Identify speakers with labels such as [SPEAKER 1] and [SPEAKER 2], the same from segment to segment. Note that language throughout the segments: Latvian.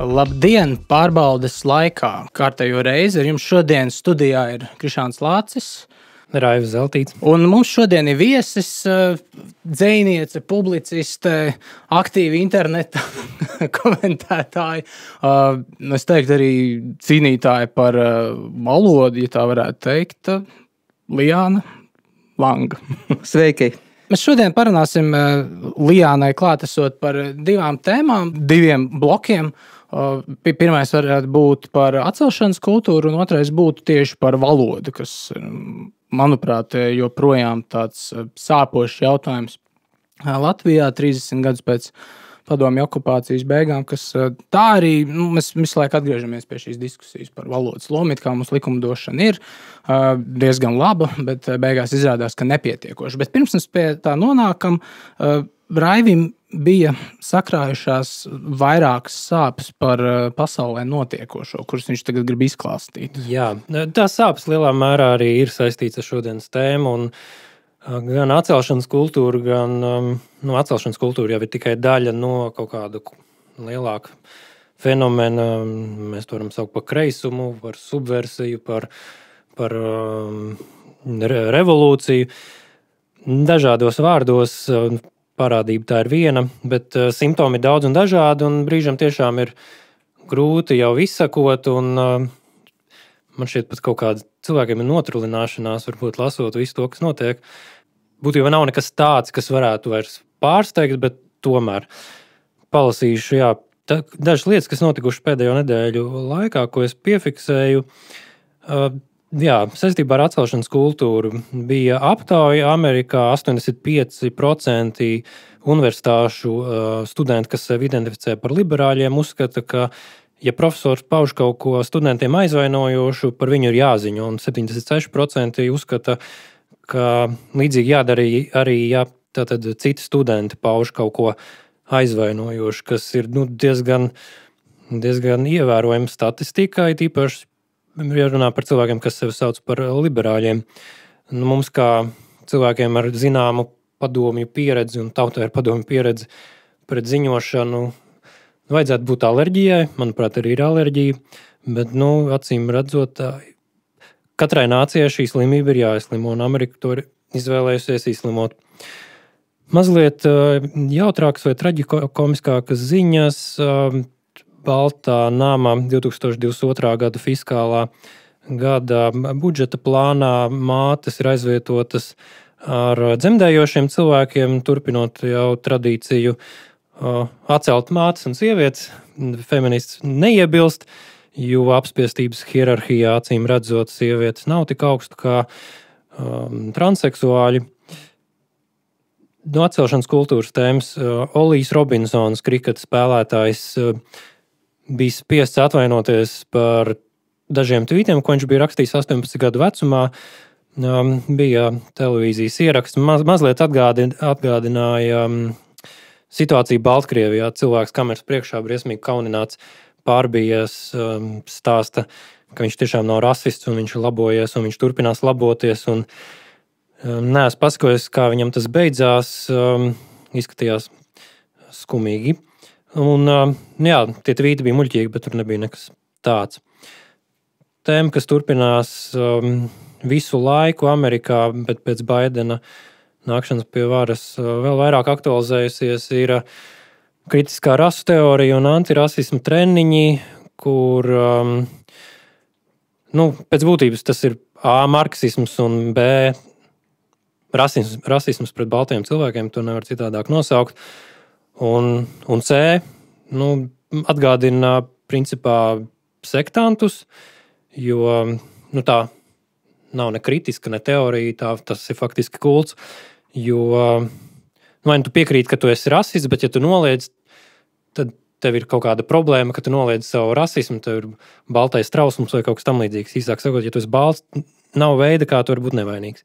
[SPEAKER 1] Labdien! Pārbaudes laikā. Kārtējo reizi ar jums šodien studijā ir Krišāns Lācis.
[SPEAKER 2] Raivis Zeltīts.
[SPEAKER 1] Un mums šodien ir viesis, dzejniece, publiciste, aktīvi interneta komentētāji. Es teiktu arī cīnītāji par valodu, ja tā varētu teikt, Lijāna Langa.
[SPEAKER 3] Sveiki!
[SPEAKER 1] Mēs šodien parunāsim Lijānai klātesot par divām tēmām, diviem blokiem. Pirmais varētu būt par atcelšanas kultūru, un otrais būtu tieši par valodu, kas, manuprāt, joprojām tāds sāpošs jautājums Latvijā 30 gadus pēc padomju okupācijas beigām, kas tā arī, mēs visu laiku atgriežamies pie šīs diskusijas par valodas lomu, kā mums likumdošana ir diezgan laba, bet beigās izrādās, ka nepietiekoši. Bet pirms mēs pie tā nonākam, Raivim bija sakrājušās vairākas sāpes par pasaulē notiekošo, kuras viņš tagad grib izklāstīt.
[SPEAKER 2] Jā, tās sāpes lielā mērā arī ir saistīts ar šodienas tēmu, un gan atcelšanas kultūra, gan atcelšanas kultūra jau ir tikai daļa no kaut kāda lielāka fenomena. Mēs to varam saukt par kreisumu, par subversiju, par revolūciju. Dažādos vārdos parādība tā ir viena, bet simptomi ir daudz un dažādi, un brīžam tiešām ir grūti jau izsakot, un man šķiet pat kaut kāda cilvēkiem ir notrulināšanās, varbūt lasot visu to, kas notiek. Būtībā nav nekas tāds, kas varētu vairs pārsteigt, bet tomēr palasīšu, dažas lietas, kas notikušas pēdējo nedēļu laikā, ko es piefiksēju. Saistībā ar atcelšanas kultūru bija aptauja Amerikā 85% universitāšu studenti, kas sevi identificē par liberāļiem, uzskata, ka, ja profesors pauž kaut ko studentiem aizvainojošu, par viņu ir jāziņo, un 76% uzskata, ka līdzīgi jādara arī, ja tātad citi studenti pauž kaut ko aizvainojošu, kas ir diezgan ievērojama statistika, tīpaši jārunā par cilvēkiem, kas sevi sauc par liberāļiem. Mums kā cilvēkiem ar zināmu padomju pieredzi un tautai ar padomju pieredzi pret ziņošanu vajadzētu būt alerģijai. Manuprāt, arī ir alerģija, bet, acīm redzot, katrai nācijai šī slimība ir jāizslimo, un Amerika to ir izvēlējusies izslimot. Mazliet jautrākas vai traģikomiskākas ziņas. Baltā nama 2022. Gada fiskālā gada budžeta plānā mātes ir aizvietotas ar dzemdējošiem cilvēkiem, turpinot jau tradīciju atcelt mātes un sievietes. Feminists neiebilst, jo apspiestības hierarhijā acīm redzot sievietes nav tik augstu kā transseksuāļi. No atcelšanas kultūras tēmas Olijs Robinsons, kriketa spēlētājs, bija spiests atvainoties par dažiem tvītiem, ko viņš bija rakstījis 18 gadu vecumā. Bija televīzijas ieraksts, mazliet atgādināja situāciju Baltkrievijā. Cilvēks kameras priekšā briesmīgi kaunināts, pārbījies, stāsta, ka viņš tiešām nav rasists un viņš ir labojies un viņš turpinās laboties. Un neesmu paskojis, kā viņam tas beidzās, izskatījās skumīgi. Un, tie tvīti bija muļķīgi, bet tur nebija nekas tāds. Tēma, kas turpinās visu laiku Amerikā, bet pēc Baidena nākšanas pie varas vēl vairāk aktualizējusies, ir kritiskā rasu teorija un antirasismu treniņi, kur, pēc būtības tas ir A, marksisms un B, rasisms pret baltajiem cilvēkiem, to nevar citādāk nosaukt. Un C, atgādina principā sektantus, jo tā nav ne kritiska, ne teorija, tas ir faktiski kults, jo vai tu piekrīti, ka tu esi rasists, bet ja tu noliedz, tad tev ir kaut kāda problēma, ka tu noliedz savu rasismu, tev ir baltais trausums vai kaut kas tam līdzīgs. Īsāk sakot, ja tu esi balts, nav veida, kā tu vari būt nevainīgs.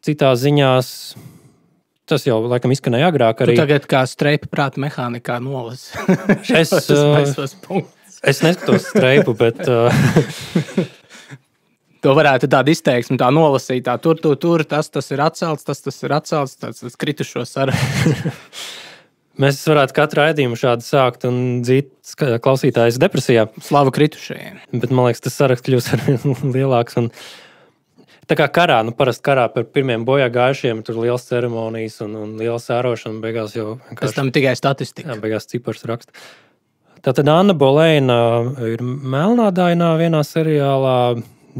[SPEAKER 2] Citās ziņās tas jau laikam izskanēja agrāk arī.
[SPEAKER 1] Tu tagad kā streipa prāta mehānikā nolasi.
[SPEAKER 2] Es neskatos streipu, bet
[SPEAKER 1] To varētu tādu izteiksmi tā nolasīt, tā tur, tas ir atcelts, tas ir atcelts, tas kritušo sarakstu.
[SPEAKER 2] Mēs varētu katru raidījumu šādi sākt un dzīt klausītājus depresijā.
[SPEAKER 1] Slava kritušajiem.
[SPEAKER 2] Bet man liekas, tas saraksts kļūs arvien lielāks. Un tā kā karā, parasti karā par pirmiem bojā gājušiem, tur liels ceremonijas un liela sērošana, beigās jau vienkārši...
[SPEAKER 1] Tas tam tikai statistika.
[SPEAKER 2] Jā, beigās cipars raksta. Tātad Anna Boleina ir melnādainā vienā seriālā,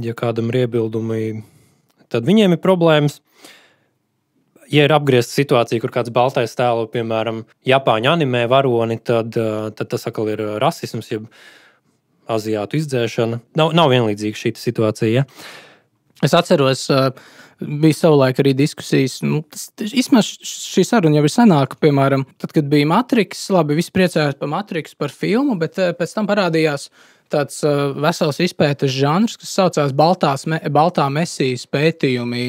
[SPEAKER 2] ja kādam ir iebildumi, tad viņiem ir problēmas. Ja ir apgriezta situācija, kur kāds baltais tēlo, piemēram, Japāņu animē varoni, tad tas atkal ir rasisms, jeb aziātu izdzēšana. Nav vienlīdzīga šī situācija, ja?
[SPEAKER 1] Es atceros, bija savulaik arī diskusijas. Īsmēr šī saruna jau ir senāka, piemēram, tad, kad bija Matrix, labi, visi priecājās par Matrix, par filmu, bet pēc tam parādījās tāds vesels izpētes žanrs, kas saucās Baltā mesijas pētījumi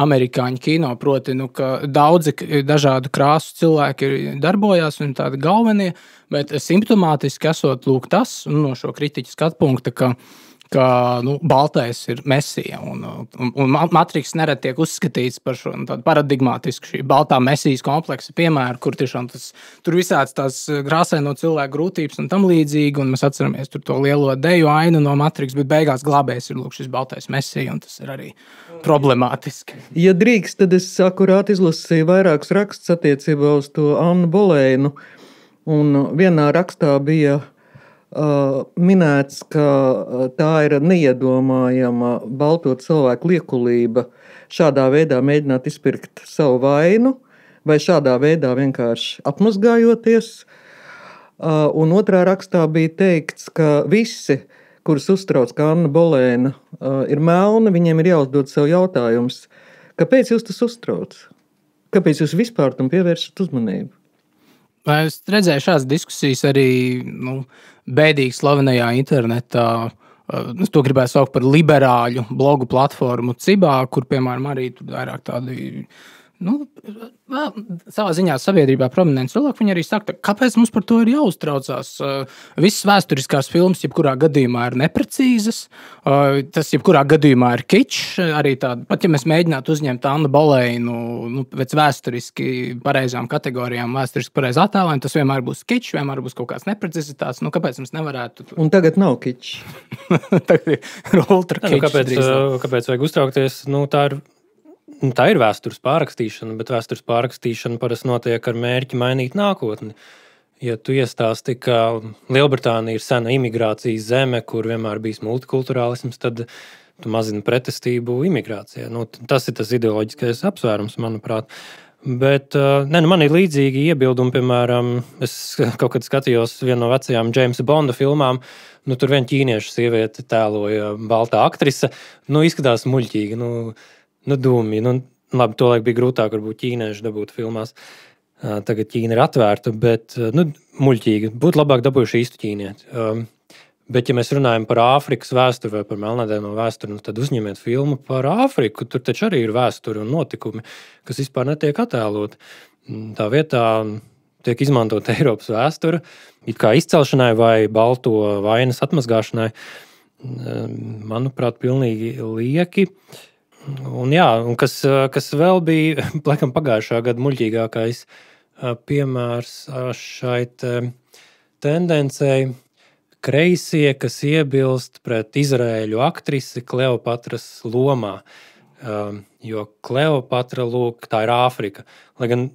[SPEAKER 1] amerikāņu kino, proti, ka daudzi dažādu krāsu cilvēki darbojās un tādi galvenie, bet simptomātiski esot lūk tas, no šo kritiķu skatu punkta, ka baltais ir mesija, un Matrix nerad tiek uzskatīts par šo tādu paradigmātisku šī baltā mesijas kompleksa piemēru, kur tiešām tur visāds tās grāsaino cilvēku grūtības un tam līdzīgi, un mēs atceramies tur to lielo deju ainu no Matrix, bet beigās glābējs ir lūk šis baltais mesija, un tas ir arī problemātiski.
[SPEAKER 3] Ja drīkst, tad es akurāt izlasīju vairākus rakstus attiecībā uz to Annu Boleinu, un vienā rakstā bija minēts, ka tā ir neiedomājama balto cilvēku liekulība šādā veidā mēģināt izpirkt savu vainu vai šādā veidā vienkārši apmazgājoties. Un otrā rakstā bija teikts, ka visi, kurus uztrauc, ka Anna Boleina ir melna, viņiem ir jāuzdod sev jautājums, kāpēc jūs tas uztrauc? Kāpēc jūs vispār tam pievēršat uzmanību?
[SPEAKER 1] Es redzēju šādas diskusijas arī bēdīgi slavenajā internetā. Es to gribēju saukt par liberāļu blogu platformu Cibā, kur, piemēram, arī tur vairāk tādi savā ziņā sabiedrībā prominenti cilvēki. Viņi arī saka, kāpēc mums par to ir jāuztraucās. Visas vēsturiskās filmas jebkurā gadījumā ir neprecīzas, tas jebkurā gadījumā ir kičs. Arī tāda, pat ja mēs mēģinātu uzņemt Annu Boleinu pēc vēsturiski pareizām kategorijām, vēsturiski pareizi attēlojumi, tas vienmēr būs kičs, vienmēr būs kaut kāds neprecizitāts. Kāpēc mums nevarētu?
[SPEAKER 3] Un tagad nav kičs.
[SPEAKER 1] Tagad ir ultra kičs.
[SPEAKER 2] Kāpēc vajag uztraukties? Tā ir vēstures pārrakstīšana, bet vēstures pārrakstīšana parasti notiek ar mērķi mainīt nākotni. Ja tu iestāsti, ka Lielbritānija ir sena imigrācijas zeme, kur vienmēr bijis multikulturālisms, tad tu mazini pretestību imigrācijai. Tas ir tas ideoloģiskais apsvērums, manuprāt. Bet man ir līdzīgi iebildumi, piemēram, es kaut kad skatījos vienu no vecajām Jamesa Bonda filmām, tur viena ķīniešu sieviete tēloja baltā aktrise, izskatās muļķīgi, dūmi. Labi, tolaik bija grūtāk varbūt ķīnieši dabūt filmās. Tagad Ķīna ir atvērta, bet muļķīgi. Būtu labāk dabūjuši īstu ķīnieti. Bet, ja mēs runājam par Āfrikas vēsturi vai par melnādaino vēsturi, tad uzņemiet filmu par Āfriku. Tur taču arī ir vēsturi un notikumi, kas vispār netiek attēloti. Tā vietā tiek izmantot Eiropas vēsture, it kā izcelšanai vai balto vainas atmazgāšanai. Manuprāt, pilnīgi lieki. Un kas vēl bija, laikam, pagājušā gada muļķīgākais piemērs šai tendencei, kreisie, kas iebilst pret Izraēļu aktrisi Kleopatras lomā. Jo Kleopatra, lūk, tā ir Āfrika. Lai gan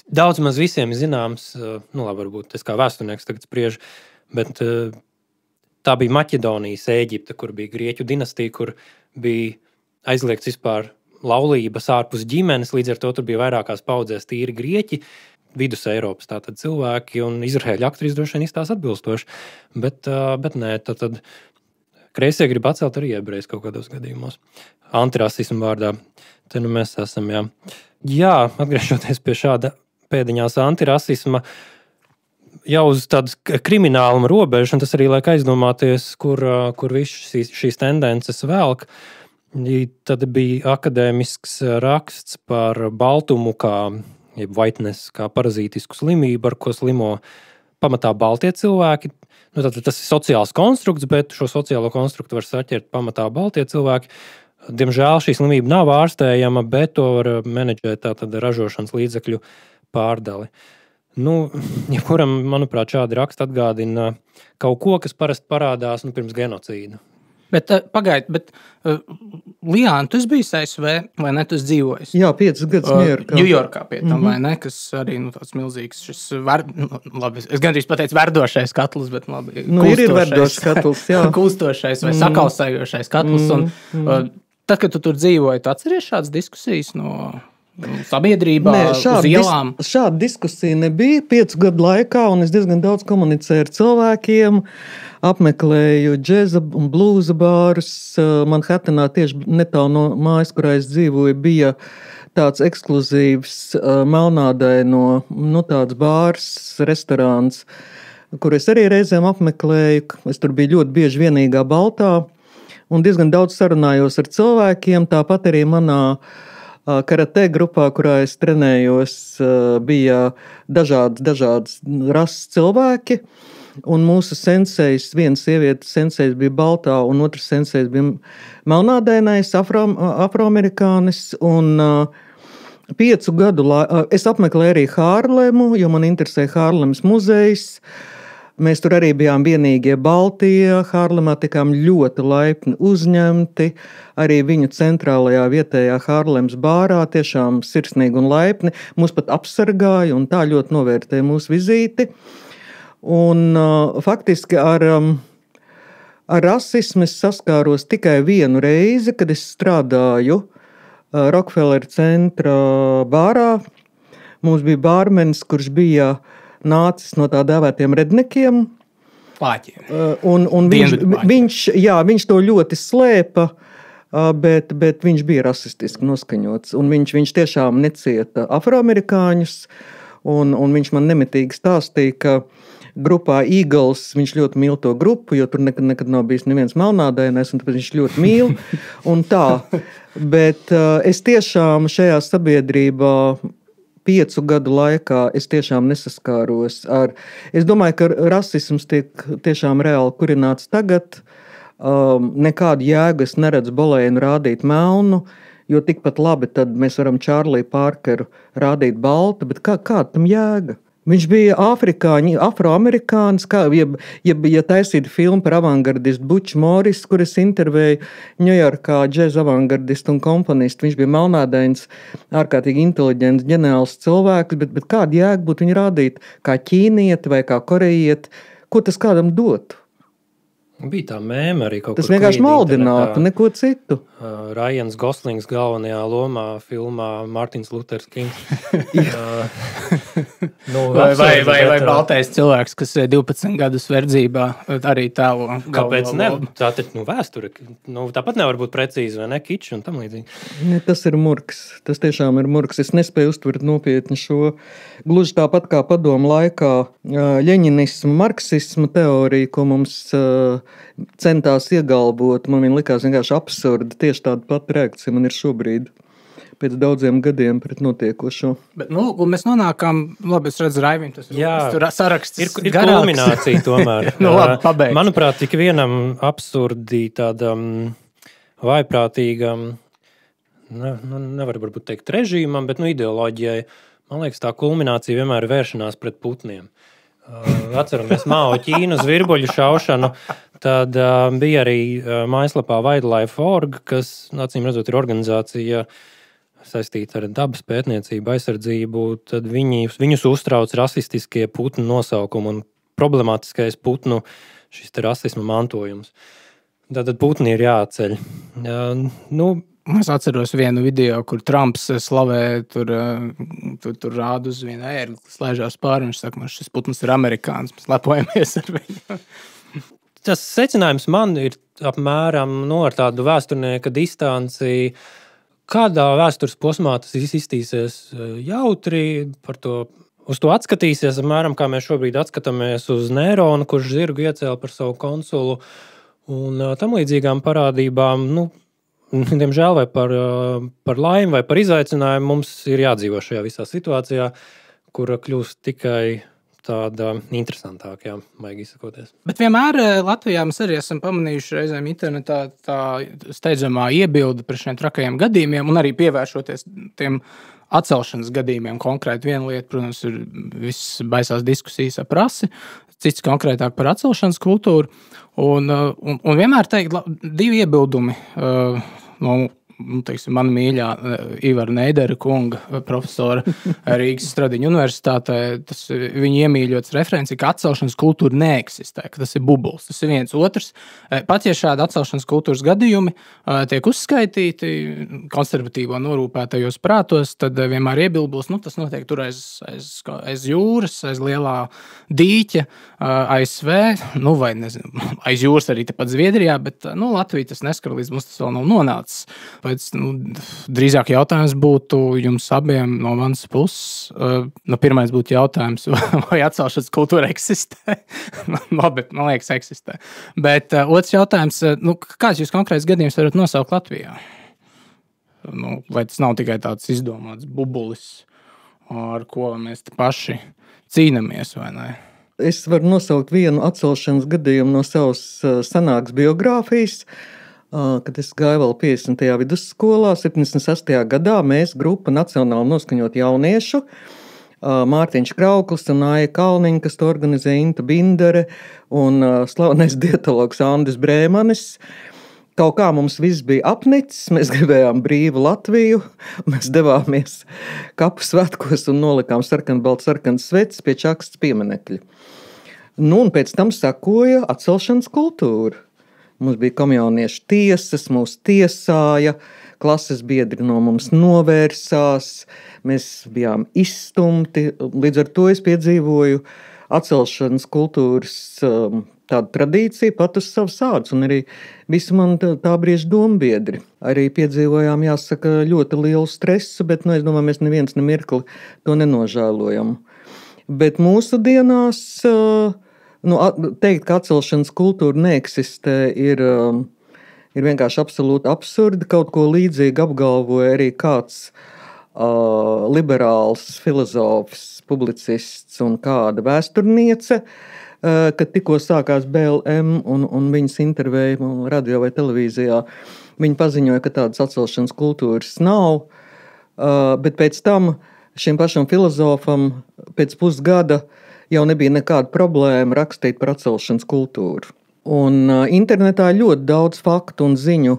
[SPEAKER 2] daudz maz visiem zināms, varbūt es kā vēsturnieks tagad spriežu, bet tā bija Maķedonijas Ēģipte, kur bija Grieķu dinastija, kur bija aizliegts vispār laulības ārpus ģimenes, līdz ar to tur bija vairākās paudzēs tīri grieķi, vidus Eiropas tātad cilvēki, un Izraēļu aktrisi droši vien izstās atbilstoši. Bet nē, tad kreisie grib atcelt arī ebrejus kaut kādos gadījumos. Antirasismu vārdā. Te mēs esam, jā. Jā, atgriežoties pie šāda pēdiņās antirasisma, jau uz tādas krimināluma robežas, un tas arī liek aizdomāties, kur viss šīs tendences velk. Tad bija akadēmisks raksts par baltumu, jeb whiteness, kā parazītisku slimību, ar ko slimo pamatā baltie cilvēki. Tātad tas ir sociāls konstrukts, bet šo sociālo konstruktu var saķert pamatā baltie cilvēki. Diemžēl šī slimība nav ārstējama, bet to var menedžēt tātad ražošanas līdzekļu pārdali. Jebkuram, manuprāt, šādi raksti atgādina kaut ko, kas parasti parādās pirms genocīda.
[SPEAKER 1] Bet pagaidi, Lijāna, tu esi bijis ASV, vai ne? Tu esi dzīvojis?
[SPEAKER 3] Jā, 5 gadus Ņujorkā.
[SPEAKER 1] Ņujorkā pie tam, vai ne? Kas arī tāds milzīgs šis, labi, es gandrīz pateicu verdošais katls, bet labi.
[SPEAKER 3] Ir verdošais katls, jā.
[SPEAKER 1] Kulstošais vai sakausējošais katls. Tad, kad tu tur dzīvoji, tu atceries šādas diskusijas no sabiedrībā, uz ielām?
[SPEAKER 3] Šāda diskusija nebija 5 gadu laikā, un es diezgan daudz komunicēju ar cilvēkiem, apmeklēju džeza un blūza bārus. Manhattanā tieši netālu no mājas, kurā es dzīvoju, bija tāds ekskluzīvs melnādaino, tāds bārs, restorāns, kur es arī reizēm apmeklēju. Es tur biju ļoti bieži vienīgā baltā, un diezgan daudz sarunājos ar cilvēkiem. Tāpat arī manā karate grupā, kurā es trenējos, bija dažādas rases cilvēki. Un mūsu sensejs, viena sievietes sensejs bija baltā, un otrs sensejs bija melnādainais afroamerikānis. Un 5 gadu es apmeklēju arī Hārlemu, jo man interesē Hārlemas muzejs. Mēs tur arī bijām vienīgie baltie. Hārlemā tikām ļoti laipni uzņemti. Arī viņu centrālajā vietējā Hārlemas bārā tiešām sirsnīgi un laipni. Mūs pat apsargāja un tā ļoti novērtēja mūsu vizīti. Un faktiski ar rasismu es saskāros tikai vienu reizi, kad es strādāju Rockefeller centra bārā. Mums bija bārmenis, kurš bija nācis no tā dēvētiem rednekiem.
[SPEAKER 1] Plāķiem.
[SPEAKER 3] Un viņš to ļoti slēpa, bet viņš bija rasistiski noskaņots. Un viņš tiešām necieta afroamerikāņus. Un viņš man nemitīgi stāstīja, ka grupā Eagles viņš ļoti mīl to grupu, jo tur nekad nav bijis neviens melnādainais, un tāpēc viņš ļoti mīl. Un tā. Bet es tiešām šajā sabiedrībā 5 gadu laikā es tiešām nesaskāros ar. Es domāju, ka rasisms tiek tiešām reāli kurināts tagad. Nekādu jēgu es neredzu Bolēnu rādīt melnu, jo tikpat labi tad mēs varam Čārliju Pārkeru rādīt baltu, bet kāda tam jēga? Viņš bija afroamerikānis, ja taisītu filmu par avangardistu Butch Morris, kur es intervēju Ņujorkā džeza avangardistu un komponistu. Viņš bija melnādains, ārkārtīgi inteliģents, ģeniāls cilvēks, bet kāda jēga būtu viņu rādīt kā ķīnieti vai kā korejieti? Ko tas kādam dotu?
[SPEAKER 2] Bija tā mēma arī kaut
[SPEAKER 3] kas. Tas vienkārši maldinātu, neko citu.
[SPEAKER 2] Rajans Goslings galvenajā lomā filmā Mārtiņš Luters Kings.
[SPEAKER 1] vai baltais cilvēks, kas 12 gadus verdzībā arī tēlo.
[SPEAKER 2] Kāpēc ne? Tā taču vēsture. Tāpat nevar būt precīzi, vai ne? Kičs un tam līdzīgi.
[SPEAKER 3] Ne, tas ir murgs. Tas tiešām ir murgs. Es nespēju uztvert nopietni šo. Gluži tāpat kā padomu laikā ļeņinismu, marksismu teoriju, ko mums centās iegalbot. Man viņa likās vienkārši absurdi. Tieši tāda pati reakcija man ir šobrīd pēc daudziem gadiem pret notiekošo.
[SPEAKER 1] Bet, mēs nonākām, labi, es redzu Raivim, tas tur saraksts
[SPEAKER 2] ir kulminācija tomēr.
[SPEAKER 1] Labi, pabeigts.
[SPEAKER 2] Manuprāt, tik vienam absurdi tādam vaiprātīgam, nevar varbūt teikt režīmam, bet ideoloģijai, man liekas, tā kulminācija vienmēr ir vēršanās pret putniem. Atceramies Mao Ķīnas virbuļu šaušanu, tad bija arī mājaslapā Wildlife.org, kas, acīm redzot, ir organizācija saistīta ar dabas pētniecību, aizsardzību, tad viņus uztrauc rasistiskie putnu nosaukumi un problemātiskais putnu šis te rasisma mantojums. Tātad putni ir jāatceļ.
[SPEAKER 1] Es atceros vienu video, kur Trumps slavē, tur rāda uz vienu ērgli, slēžās pāri, viņš saka, man šis putns ir amerikāns, mēs lepojamies ar viņu.
[SPEAKER 2] Tas secinājums man ir apmēram ar tādu vēsturnieka distanci, kādā vēstures posmā tas iztīsies jautri, uz to atskatīsies, apmēram kā mēs šobrīd atskatāmies uz Nēronu, kurš zirgu iecēla par savu konsulu, un tam līdzīgām parādībām, diemžēl vai par laimi vai par izaicinājumu mums ir jādzīvo šajā visā situācijā, kura kļūst tikai tāda interesantāka, jā, vajag izsakoties.
[SPEAKER 1] Bet vienmēr Latvijā mēs arī esam pamanījuši reizēm internetā tā steidzamā iebilde par šiem trakajiem gadījumiem un arī pievēršoties tiem atcelšanas gadījumiem. Konkrēti viena lieta, protams, ir viss baisās diskusijas ar prasi, cits konkrētāk par atcelšanas kultūru. Un vienmēr teikt, divi iebildumi no mana mīļā Ivara Neidera kunga, profesora Rīgas Stradiņu universitātē. Tas viņa iemīļots referents, ka atcelšanas kultūra neeksistē, ka tas ir bubulis. Tas ir viens otrs. Pat ja šādi atcelšanas kultūras gadījumi tiek uzskaitīti konservatīvo norūpētajos prātos, tad vienmēr iebilbulis, tas notiek tur aiz jūras, aiz lielā dīķa, ASV, vai nezinu, aiz jūras arī tepat Zviedrijā, bet Latvija tas neskar, līdz mums tas vēl nav nonācis. Drīzāk jautājums būtu jums abiem no manas puses. Pirmais būtu jautājums, vai atcelšanas kultūra eksistē? Bet, man liekas, eksistē. Bet otrs jautājums, kāds jūs konkrēts gadījums varat nosaukt Latvijā? Vai tas nav tikai tāds izdomāts bubulis, ar ko mēs te paši cīnāmies, vai ne?
[SPEAKER 3] Es varu nosaukt vienu atcelšanas gadījumu no savas senākas biogrāfijas. Kad es gāju vēl 50. vidusskolā, 76. gadā mēs grupa nacionāli noskaņot jauniešu, Mārtiņš Krauklis un Aija Kalniņa, kas to organizēja, Inta Bindere un slavenais dietologs Andis Brēmanis. Kaut kā mums viss bija apnicis, mēs gribējām brīvu Latviju, mēs devāmies kapu svētkos un nolikām sarkanas sveces pie Čakstas pieminekļa. Un pēc tam sakoja atcelšanas kultūra. Mums bija komjauniešu tiesas, mūs tiesāja, klases biedri no mums novērsās, mēs bijām izstumti. Līdz ar to es piedzīvoju atcelšanas kultūras tādu tradīciju pat uz savas ādas, un arī visi man tā brīža dombiedri. Arī piedzīvojām, jāsaka, ļoti lielu stresu, bet es domāju, mēs neviens nemirkli to nenožēlojam. Bet mūsu dienās teikt, ka atcelšanas kultūra neeksistē, ir vienkārši absolūti absurdi. Kaut ko līdzīgi apgalvoja arī kāds liberāls filozofs, publicists un kāda vēsturniece, kad tikko sākās BLM un viņas intervēja radio vai televīzijā. Viņa paziņoja, ka tādas atcelšanas kultūras nav, bet pēc tam šim pašam filozofam pēc pusgada jau nebija nekāda problēma rakstīt par atcelšanas kultūru. Un internetā ļoti daudz faktu un ziņu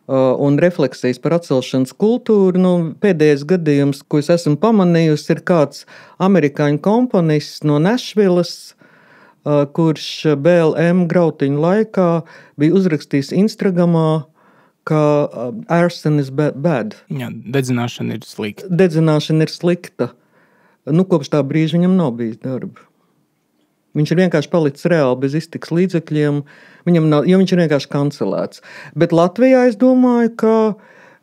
[SPEAKER 3] un refleksijas par atcelšanas kultūru. Pēdējais gadījums, ko es esmu pamanījusi, ir kāds amerikāņu komponists no Nešvilas, kurš BLM grautiņu laikā bija uzrakstījis Instagramā, ka arson is bad.
[SPEAKER 1] Jā, dedzināšana ir slikta.
[SPEAKER 3] Dedzināšana ir slikta. Kopš tā brīža viņam nav bijis darba. Viņš ir vienkārši palicis reāli bez iztikas līdzekļiem, jo viņš ir vienkārši kancelēts. Bet Latvijā es domāju, ka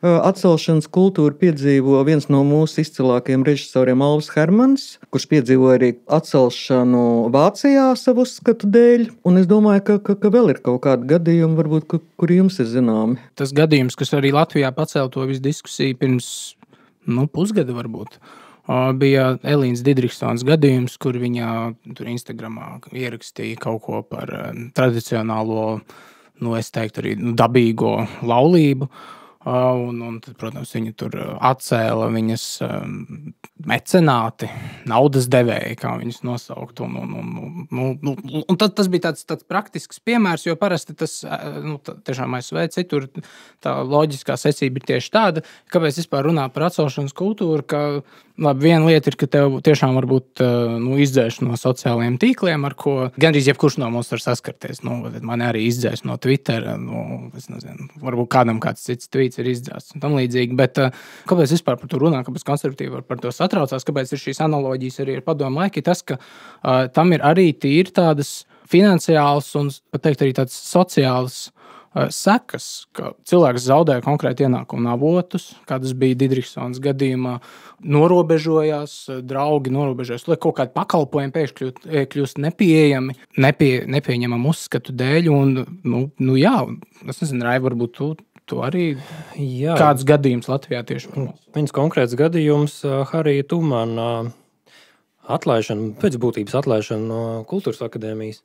[SPEAKER 3] atcelšanas kultūru piedzīvo viens no mūsu izcilākajiem režisoriem Alvis Hermans, kurš piedzīvoja arī atcelšanu Vācijā savu uzskatu dēļ. Un es domāju, ka vēl ir kaut kādi gadījumi, varbūt, kuri jums ir zināmi.
[SPEAKER 1] Tas gadījums, kas arī Latvijā pacēla to visu diskusiju pirms pusgada varbūt, bija Elīnas Didriksons gadījums, kur viņa tur Instagramā ierakstīja kaut ko par tradicionālo, es teiktu arī dabīgo laulību. Un tad, protams, viņa tur atcēla viņas mecenāti, naudas devēji, kā viņas nosaukt. Un tas bija tāds praktisks piemērs, jo parasti tas, tiešām ASV citur, tā loģiskā secība ir tieši tāda, kāpēc vispār runā par atcelšanas kultūru, ka viena lieta ir, ka tev tiešām var būt izdzēš no sociālajiem tīkliem, ar ko gandrīz jebkurš no mums var saskarties. Man arī izdzēs no Twitter, es nezinu, varbūt kādam kāds cits tweets ir izdzēsts un tam līdzīgi, bet kāpēc vispār par to runā, kāpēc konservatīvi par to satraucās, kāpēc ir šīs analoģijas arī ar padomu laiki, tas, ka tam ir arī tīri tādas finansiālas un, pat teikt, arī tādas sociālas sekas, ka cilvēks zaudēja konkrēti ienākumu avotus, kā tas bija Didriksons gadījumā, norobežojās, draugi norobežojās, lai kaut kādi pakalpojumi pēkšņi kļūst nepieejami, nepieņemam uzskatu dēļ, un jā, es nezinu, Rai, varbūt tu arī kāds gadījums Latvijā tieši par mums.
[SPEAKER 2] Viens konkrēts gadījums, Harija Tumana atlaišanu, pēc būtības atlaišanu no Kultūras akadēmijas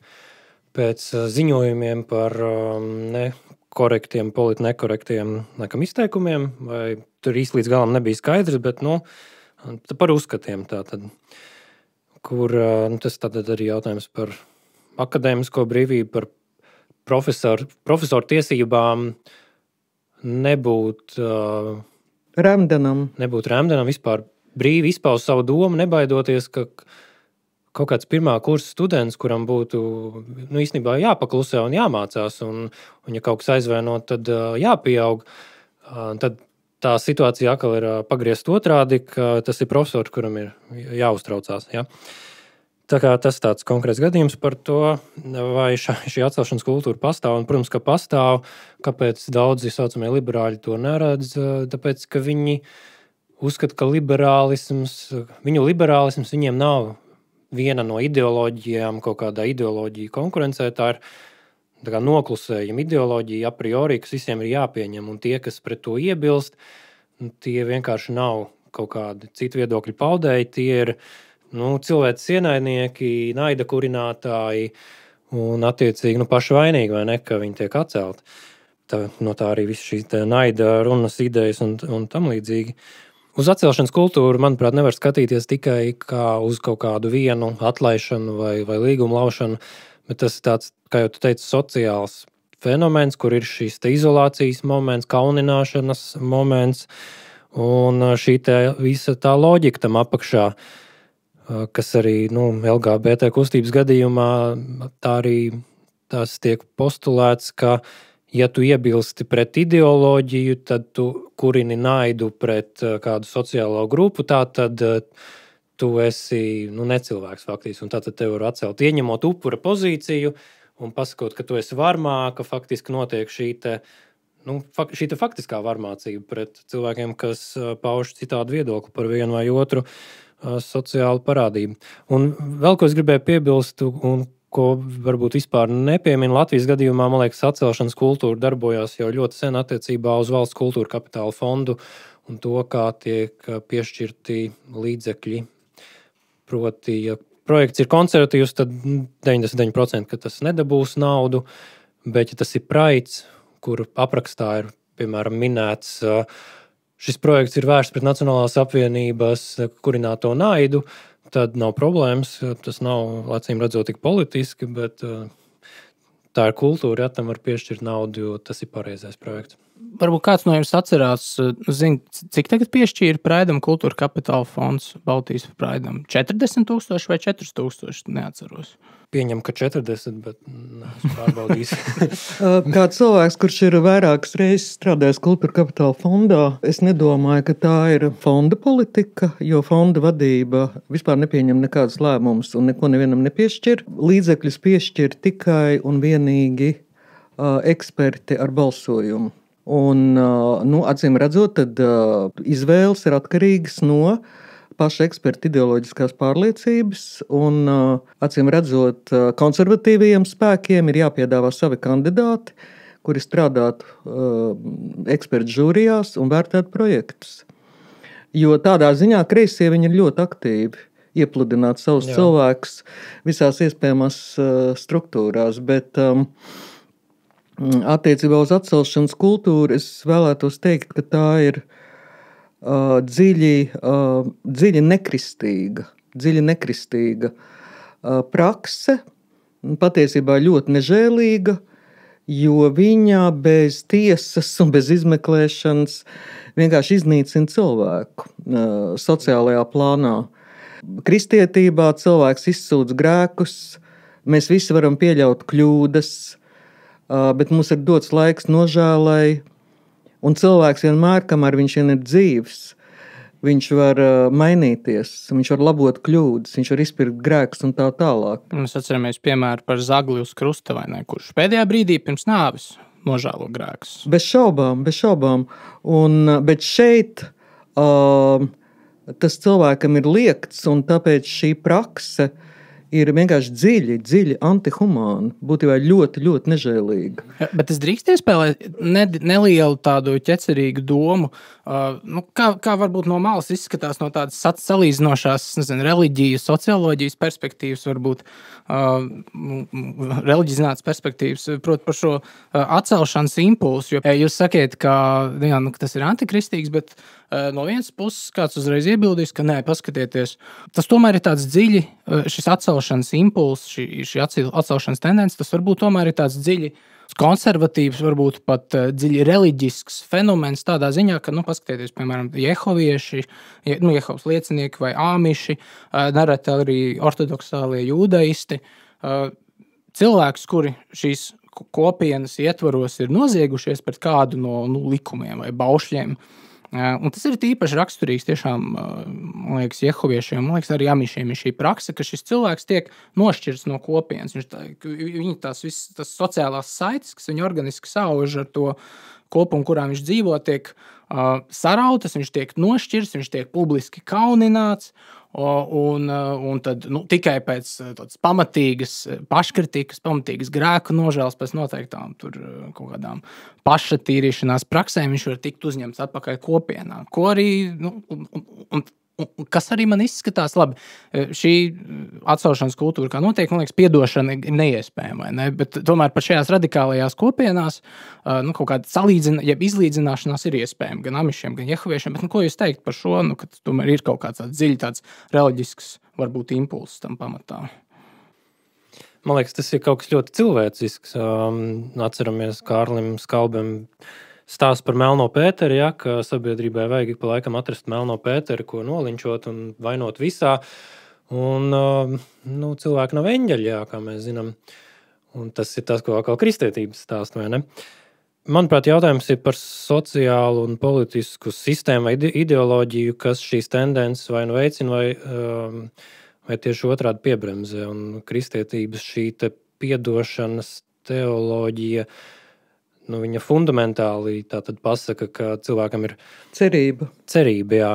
[SPEAKER 2] pēc ziņojumiem par nekorektiem, nekorektiem izteikumiem, vai tur īsti līdz galam nebija skaidrs, bet par uzskatiem tātad, kur tas tātad arī jautājums par akadēmisko brīvību, par profesoru tiesībām nebūt remdenam, vispār brīvi izpaust savu domu, nebaidoties, ka kaut kāds pirmā kursa students, kuram būtu īstenībā jāpaklusē un jāmācās, un ja kaut kas aizvainot, tad jāpieaug, tad tā situācija atkal ir pagriezt otrādi, ka tas ir profesors, kuram ir jāuztraucās. Ja? Tā kā tas tāds konkrēts gadījums par to, vai šī atcelšanas kultūra pastāv, un, protams, ka pastāv, kāpēc daudzi saucamie liberāļi to neredz, tāpēc, ka viņi uzskata, ka viņu liberālisms viņiem nav viena no ideoloģijām, kaut kādā ideoloģija konkurencē, tā ir tā kā noklusējuma ideoloģija a priori, kas visiem ir jāpieņem, un tie, kas pret to iebilst, tie vienkārši nav kaut kādi citu viedokļu paudēji, tie ir cilvēci ienaidnieki, naida kurinātāji un attiecīgi paši vainīgi, vai ne, ka viņi tiek atcelti. No tā arī viss šīs naida runas idejas un tam līdzīgi. Uz atcelšanas kultūru, manuprāt, nevar skatīties tikai kā uz kaut kādu vienu atlaišanu vai līgumu laušanu, bet tas tāds, kā jau tu teici, sociāls fenomens, kur ir šīs izolācijas moments, kaunināšanas moments un šī visa tā loģika tam apakšā, kas arī LGBT kustības gadījumā tā arī tās tiek postulēts, ka ja tu iebilsti pret ideoloģiju, tad tu kurini naidu pret kādu sociālo grupu, tad tu esi necilvēks faktiski, un tātad tev var atcelt, ieņemot upura pozīciju un pasakot, ka tu esi varmā, ka faktiski notiek šī faktiskā varmācība pret cilvēkiem, kas pauž citādu viedokli par vienu vai otru sociālu parādību. Un vēl, ko es gribēju piebilst, un ko varbūt vispār nepiemina Latvijas gadījumā, man liekas, atcelšanas kultūra darbojās jau ļoti sen attiecībā uz valsts kultūra kapitāla fondu un to, kā tiek piešķirti līdzekļi. Proti, ja projekts ir konservatīvs, tad 99%, ka tas nedabūs naudu, bet ja tas ir praids, kur aprakstā ir, piemēram, minēts, šis projekts ir vērsts pret Nacionālās apvienības kurināto naidu, tad nav problēmas. Tas nav, acīm redzot, tik politiski, bet tā ir kultūra, ja tam var piešķirt naudu, jo tas ir pareizais projekts.
[SPEAKER 1] Varbūt kāds no jums atcerās, cik tagad piešķīra Praidam kultūra kapitāla fonds Baltijas Praidam? 40,000 vai 4,000? Neatceros.
[SPEAKER 2] Pieņem, ka 40, bet neesmu pārbaudījis.
[SPEAKER 3] Kā cilvēks, kurš ir vairākas reizes strādājis kultūra kapitāla fondā, es nedomāju, ka tā ir fonda politika, jo fonda vadība vispār nepieņem nekādus lēmumus un neko nevienam nepiešķir. Līdzekļus piešķir tikai un vienīgi eksperti ar balsojumu. Un, acīm redzot, tad izvēles ir atkarīgas no paša eksperta ideoloģiskās pārliecības, un, acīm redzot, konservatīvajiem spēkiem ir jāpiedāvā savi kandidāti, kuri strādātu ekspertu žūrijās un vērtētu projektus. Jo tādā ziņā kreisie viņi ir ļoti aktīvi iepludināt savus cilvēkus visās iespējamās struktūrās, bet attiecībā uz atcelšanas kultūru es vēlētos teikt, ka tā ir dziļi nekristīga prakse, patiesībā ļoti nežēlīga, jo viņa bez tiesas un bez izmeklēšanas vienkārši iznīcina cilvēku sociālajā plānā. Kristietībā cilvēks izsūdz grēkus, mēs visi varam pieļaut kļūdas, bet mums ir dots laiks nožēlai, un cilvēks vienmēr, kamēr viņš ir dzīvs, viņš var mainīties, viņš var labot kļūdas, viņš var izpirkt grēkus un tā tālāk.
[SPEAKER 1] Mēs atceramies piemēru par Zagli uz krusta, vai ne, kurš pēdējā brīdī pirms nāves nožēlo grēkus.
[SPEAKER 3] Bez šaubām. Bet šeit tas cilvēkam ir liegts, un tāpēc šī prakse ir vienkārši dziļi antihumāni, būtībā ļoti, ļoti nežēlīgi.
[SPEAKER 1] Ja, bet es drīkst iespēlēt nelielu tādu ķecerīgu domu, kā varbūt no malas izskatās no tādas salīdzinošās, reliģijas, socioloģijas perspektīvas, varbūt reliģizinātas perspektīvas, proti par šo atcelšanas impulsu, jo jūs sakiet, ka tas ir antikristīgs, bet no vienas puses kāds uzreiz iebildīs, ka nē, paskatieties, tas tomēr ir tāds dziļi, šis atcelšanas impulss, šī atcelšanas tendence, tas varbūt tomēr ir tāds dziļi konservatīvs, varbūt pat dziļi reliģisks fenomens tādā ziņā, ka, paskatieties, piemēram, jehovieši, Jehovas liecinieki vai āmiši, nereti arī ortodoksālie jūdaisti, cilvēkus, kuri šīs kopienas ietvaros ir noziegušies pret kādu no likumiem vai baušļiem. Un tas ir tīpaši raksturīgs tiešām, man liekas, jehoviešiem, man liekas, arī amišiem ir šī prakse, ka šis cilvēks tiek nošķirts no kopienas. Viņa tās sociālās saites, kas viņa organiski sauž ar to kopumu, kurā viņš dzīvo, tiek sarautas, viņš tiek nošķirts, viņš tiek publiski kaunināts. Un tad tikai pēc tādas pamatīgas paškritikas, pamatīgas grēku nožēlas, pēc noteiktām tur kaut kādām pašatīrīšanās praksēm viņš var tikt uzņemts atpakaļ kopienā. Ko arī, kas arī man izskatās labi. Šī atcelšanas kultūra, kā notiek, man liekas, piedošana ir neiespējama, ne? Bet tomēr par šajās radikālajās kopienās kaut kāda izlīdzināšanās ir iespējama gan amišiem, gan jehoviešiem. Bet ko jūs teikt par šo, ka tomēr ir kaut kāds dziļi tāds reliģisks, varbūt impulss tam pamatā?
[SPEAKER 2] Man liekas, tas ir kaut kas ļoti cilvēcisks. Atceramies Kārlim Skalbem stāsts par Melno Pēteri, ka sabiedrībai vajag ik pa laikam atrast Melno Pēteri, ko nolinčot un vainot visā. Un cilvēki nav eņģeļi, kā mēs zinām. Un tas ir tas, ko atkal kristietības stāst, vai ne? Manuprāt, jautājums ir par sociālu un politisku sistēmu vai ideoloģiju, kas šīs tendences vai veicina, vai tieši otrādi piebremzē. Un kristietības šī te piedošanas teoloģija, viņa fundamentāli tātad pasaka, ka cilvēkam ir cerība, jā.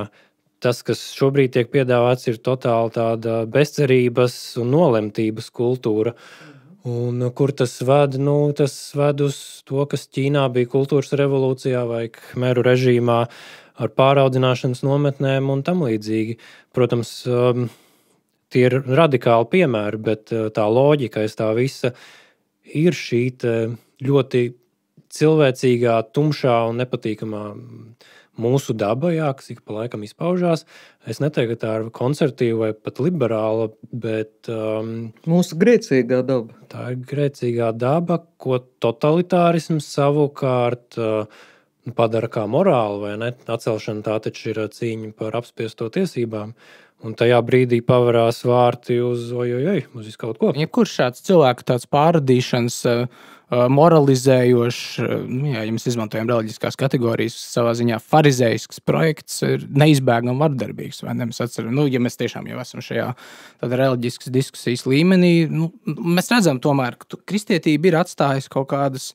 [SPEAKER 2] Tas, kas šobrīd tiek piedāvāts, ir totāli tāda bezcerības un nolemtības kultūra. Un kur tas ved? Tas ved uz to, kas Ķīnā bija kultūras revolūcijā vai Khmeru režīmā ar pāraudzināšanas nometnēm un tam līdzīgi. Protams, tie ir radikāli piemēri, bet tā loģika aiz tā visa ir šī ļoti cilvēcīgā, tumšā un nepatīkamā mūsu daba, kas ik pa laikam izpaužās. Es neteiktu, ka tā ir konservatīva vai pat liberāla, bet
[SPEAKER 3] mūsu grēcīgā daba.
[SPEAKER 2] Tā ir grēcīgā daba, ko totalitārisms savukārt padara kā morāli, vai ne? Atcelšana tā taču ir cīņa par apspiesto tiesībām. Un tajā brīdī pavarās vārti uz uz kaut ko.
[SPEAKER 1] Jebkurš šāds cilvēku tāds pārradīšanas, moralizējošs, ja mēs izmantojam reliģiskās kategorijas, savā ziņā farizējisks projekts ir neizbēgami vardarbīgs. Vai ne? Mēs atceram, ja mēs tiešām jau esam šajā reliģiskas diskusijas līmenī, mēs redzam tomēr, ka kristietība ir atstājusi kaut kādas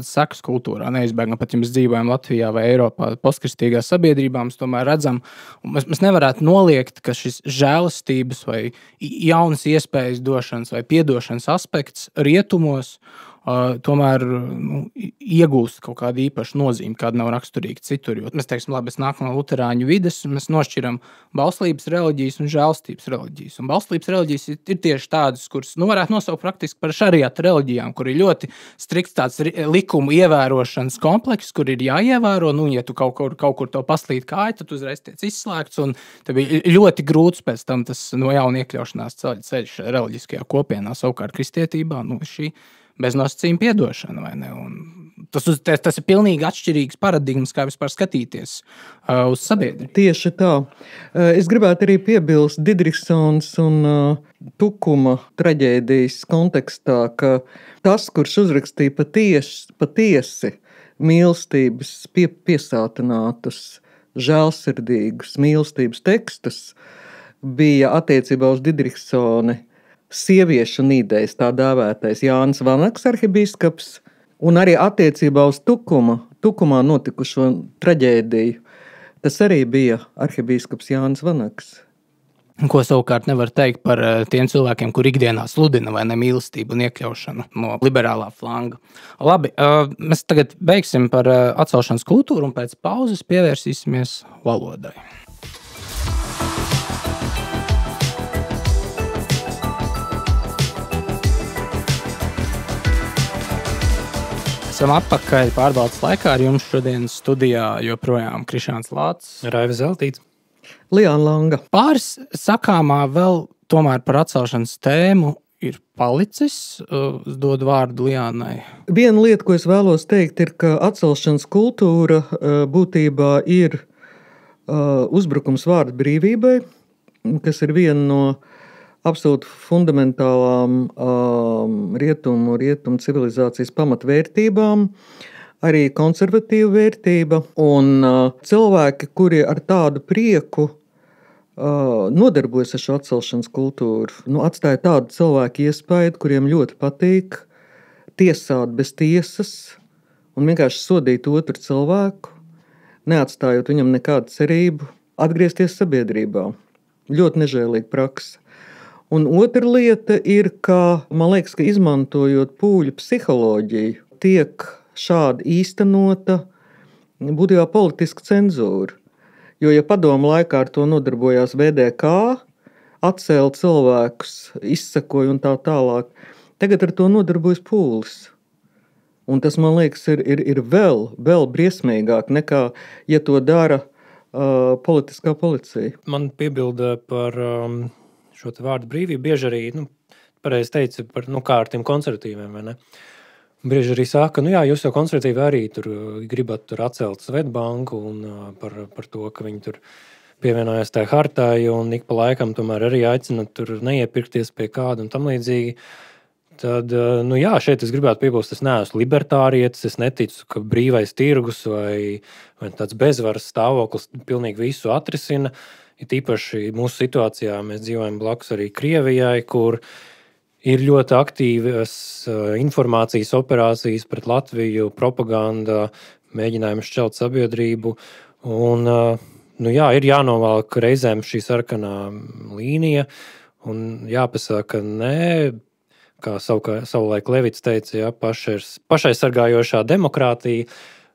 [SPEAKER 1] sekas kultūrā. Neizbēgami, pat ja mēs dzīvojam Latvijā vai Eiropā postkristīgās sabiedrībā, mēs tomēr redzam, mēs nevarētu noliegt, ka šis žēlastības vai jaunas iespējas došanas vai piedošanas aspekts rietumos tomēr iegūst kaut kādu īpašu nozīmi, kāda nav raksturīga citur. Jo mēs teiksim, labi, es nāku no luterāņu vides, un mēs nošķiram bauslības reliģijas un žēlstības reliģijas. Un bauslības reliģijas ir tieši tādas, kuras varētu nosaukt praktiski par šariata reliģijām, kur ir ļoti strikts tāds likumu ievērošanas komplekss, kur ir jāievēro, ja tu kaut kur to paslīd kāju, tad uzreiz tiec izslēgts, un tev ir ļoti grūts pēc tam tas no jauna iekļaušanās ceļš reliģiskajā kopienā. Savukārt kristietībā, šī bez nosacījuma piedošana, vai ne? Un tas ir pilnīgi atšķirīgs paradigmas, kā vispār skatīties uz sabiedrību.
[SPEAKER 3] Tieši tā. Es gribētu arī piebilst Didriksons un Tukuma traģēdijas kontekstā, ka tas, kurš uzrakstīja patiesi mīlestības piesātinātus, žēlsirdīgus mīlestības tekstus, bija attiecībā uz Didriksoni sieviešu nīdējs, tā dēvētais Jānis Vanaks arhibīskaps, un arī attiecībā uz Tukumā notikušo traģēdiju. Tas arī bija arhibīskaps Jānis Vanaks.
[SPEAKER 1] Ko savukārt nevar teikt par tiem cilvēkiem, kur ikdienā sludina vai ne mīlestību un iekļaušanu no liberālā flanga. Labi, mēs tagad beigsim par atcelšanas kultūru un pēc pauzes pievērsīsimies valodai. Esam atpakaļ pārbaudas laikā. Ar jums šodienas studijā joprojām Krišāns Lācis,
[SPEAKER 2] Raivis Zeltīts,
[SPEAKER 3] Liāna Langa.
[SPEAKER 1] Pāris sakāmā vēl tomēr par atcelšanas tēmu ir palicis. Es dodu vārdu Liānai.
[SPEAKER 3] Viena lieta, ko es vēlos teikt, ir, ka atcelšanas kultūra būtībā ir uzbrukums vārda brīvībai, kas ir viena no absolūti fundamentālām rietumu civilizācijas pamatvērtībām, arī konservatīva vērtība. Un cilvēki, kuri ar tādu prieku nodarbojas ar šo atcelšanas kultūru, atstāja tādu cilvēku iespaidu, kuriem ļoti patīk tiesāt bez tiesas un vienkārši sodīt otru cilvēku, neatstājot viņam nekādu cerību atgriezties sabiedrībā. Ļoti nežēlīga praksa. Un otra lieta ir, ka, man liekas, ka izmantojot pūļu psiholoģiju, tiek šādi īstenota būtībā politiska cenzūra. Jo, ja padomu laikā ar to nodarbojās VDK, atcēla cilvēkus, izsekoja un tā tālāk, tagad ar to nodarbojas pūlis. Un tas, man liekas, ir vēl briesmīgāk nekā, ja to dara politiskā policija.
[SPEAKER 2] Man piebilda par šo te vārdu brīvību. Bieži arī, pareizi teica, par, kā ar tiem konservatīviem, vai ne? Bieži arī saka, jūs jau konservatīvi arī tur gribat tur atcelt Svetbanku un par to, ka viņi tur pievienojās tai hartai un ik pa laikam tomēr arī aicinat tur neiepirkties pie kāda un tam līdzīgi. Tad, šeit es gribētu piebilst, es neesmu libertārietis, es neticu, ka brīvais tirgus vai tāds bezvaras stāvoklis pilnīgi visu atrisina. Ir tīpaši mūsu situācijā mēs dzīvojam blakus arī Krievijai, kur ir ļoti aktīvas informācijas operācijas pret Latviju, propaganda, mēģinājumi šķelt sabiedrību. Un, ir jānovelk reizēm šī sarkanā līnija un jāpasaka nē, kā savulaik Levits teica, pašaizsargājošā demokrātija.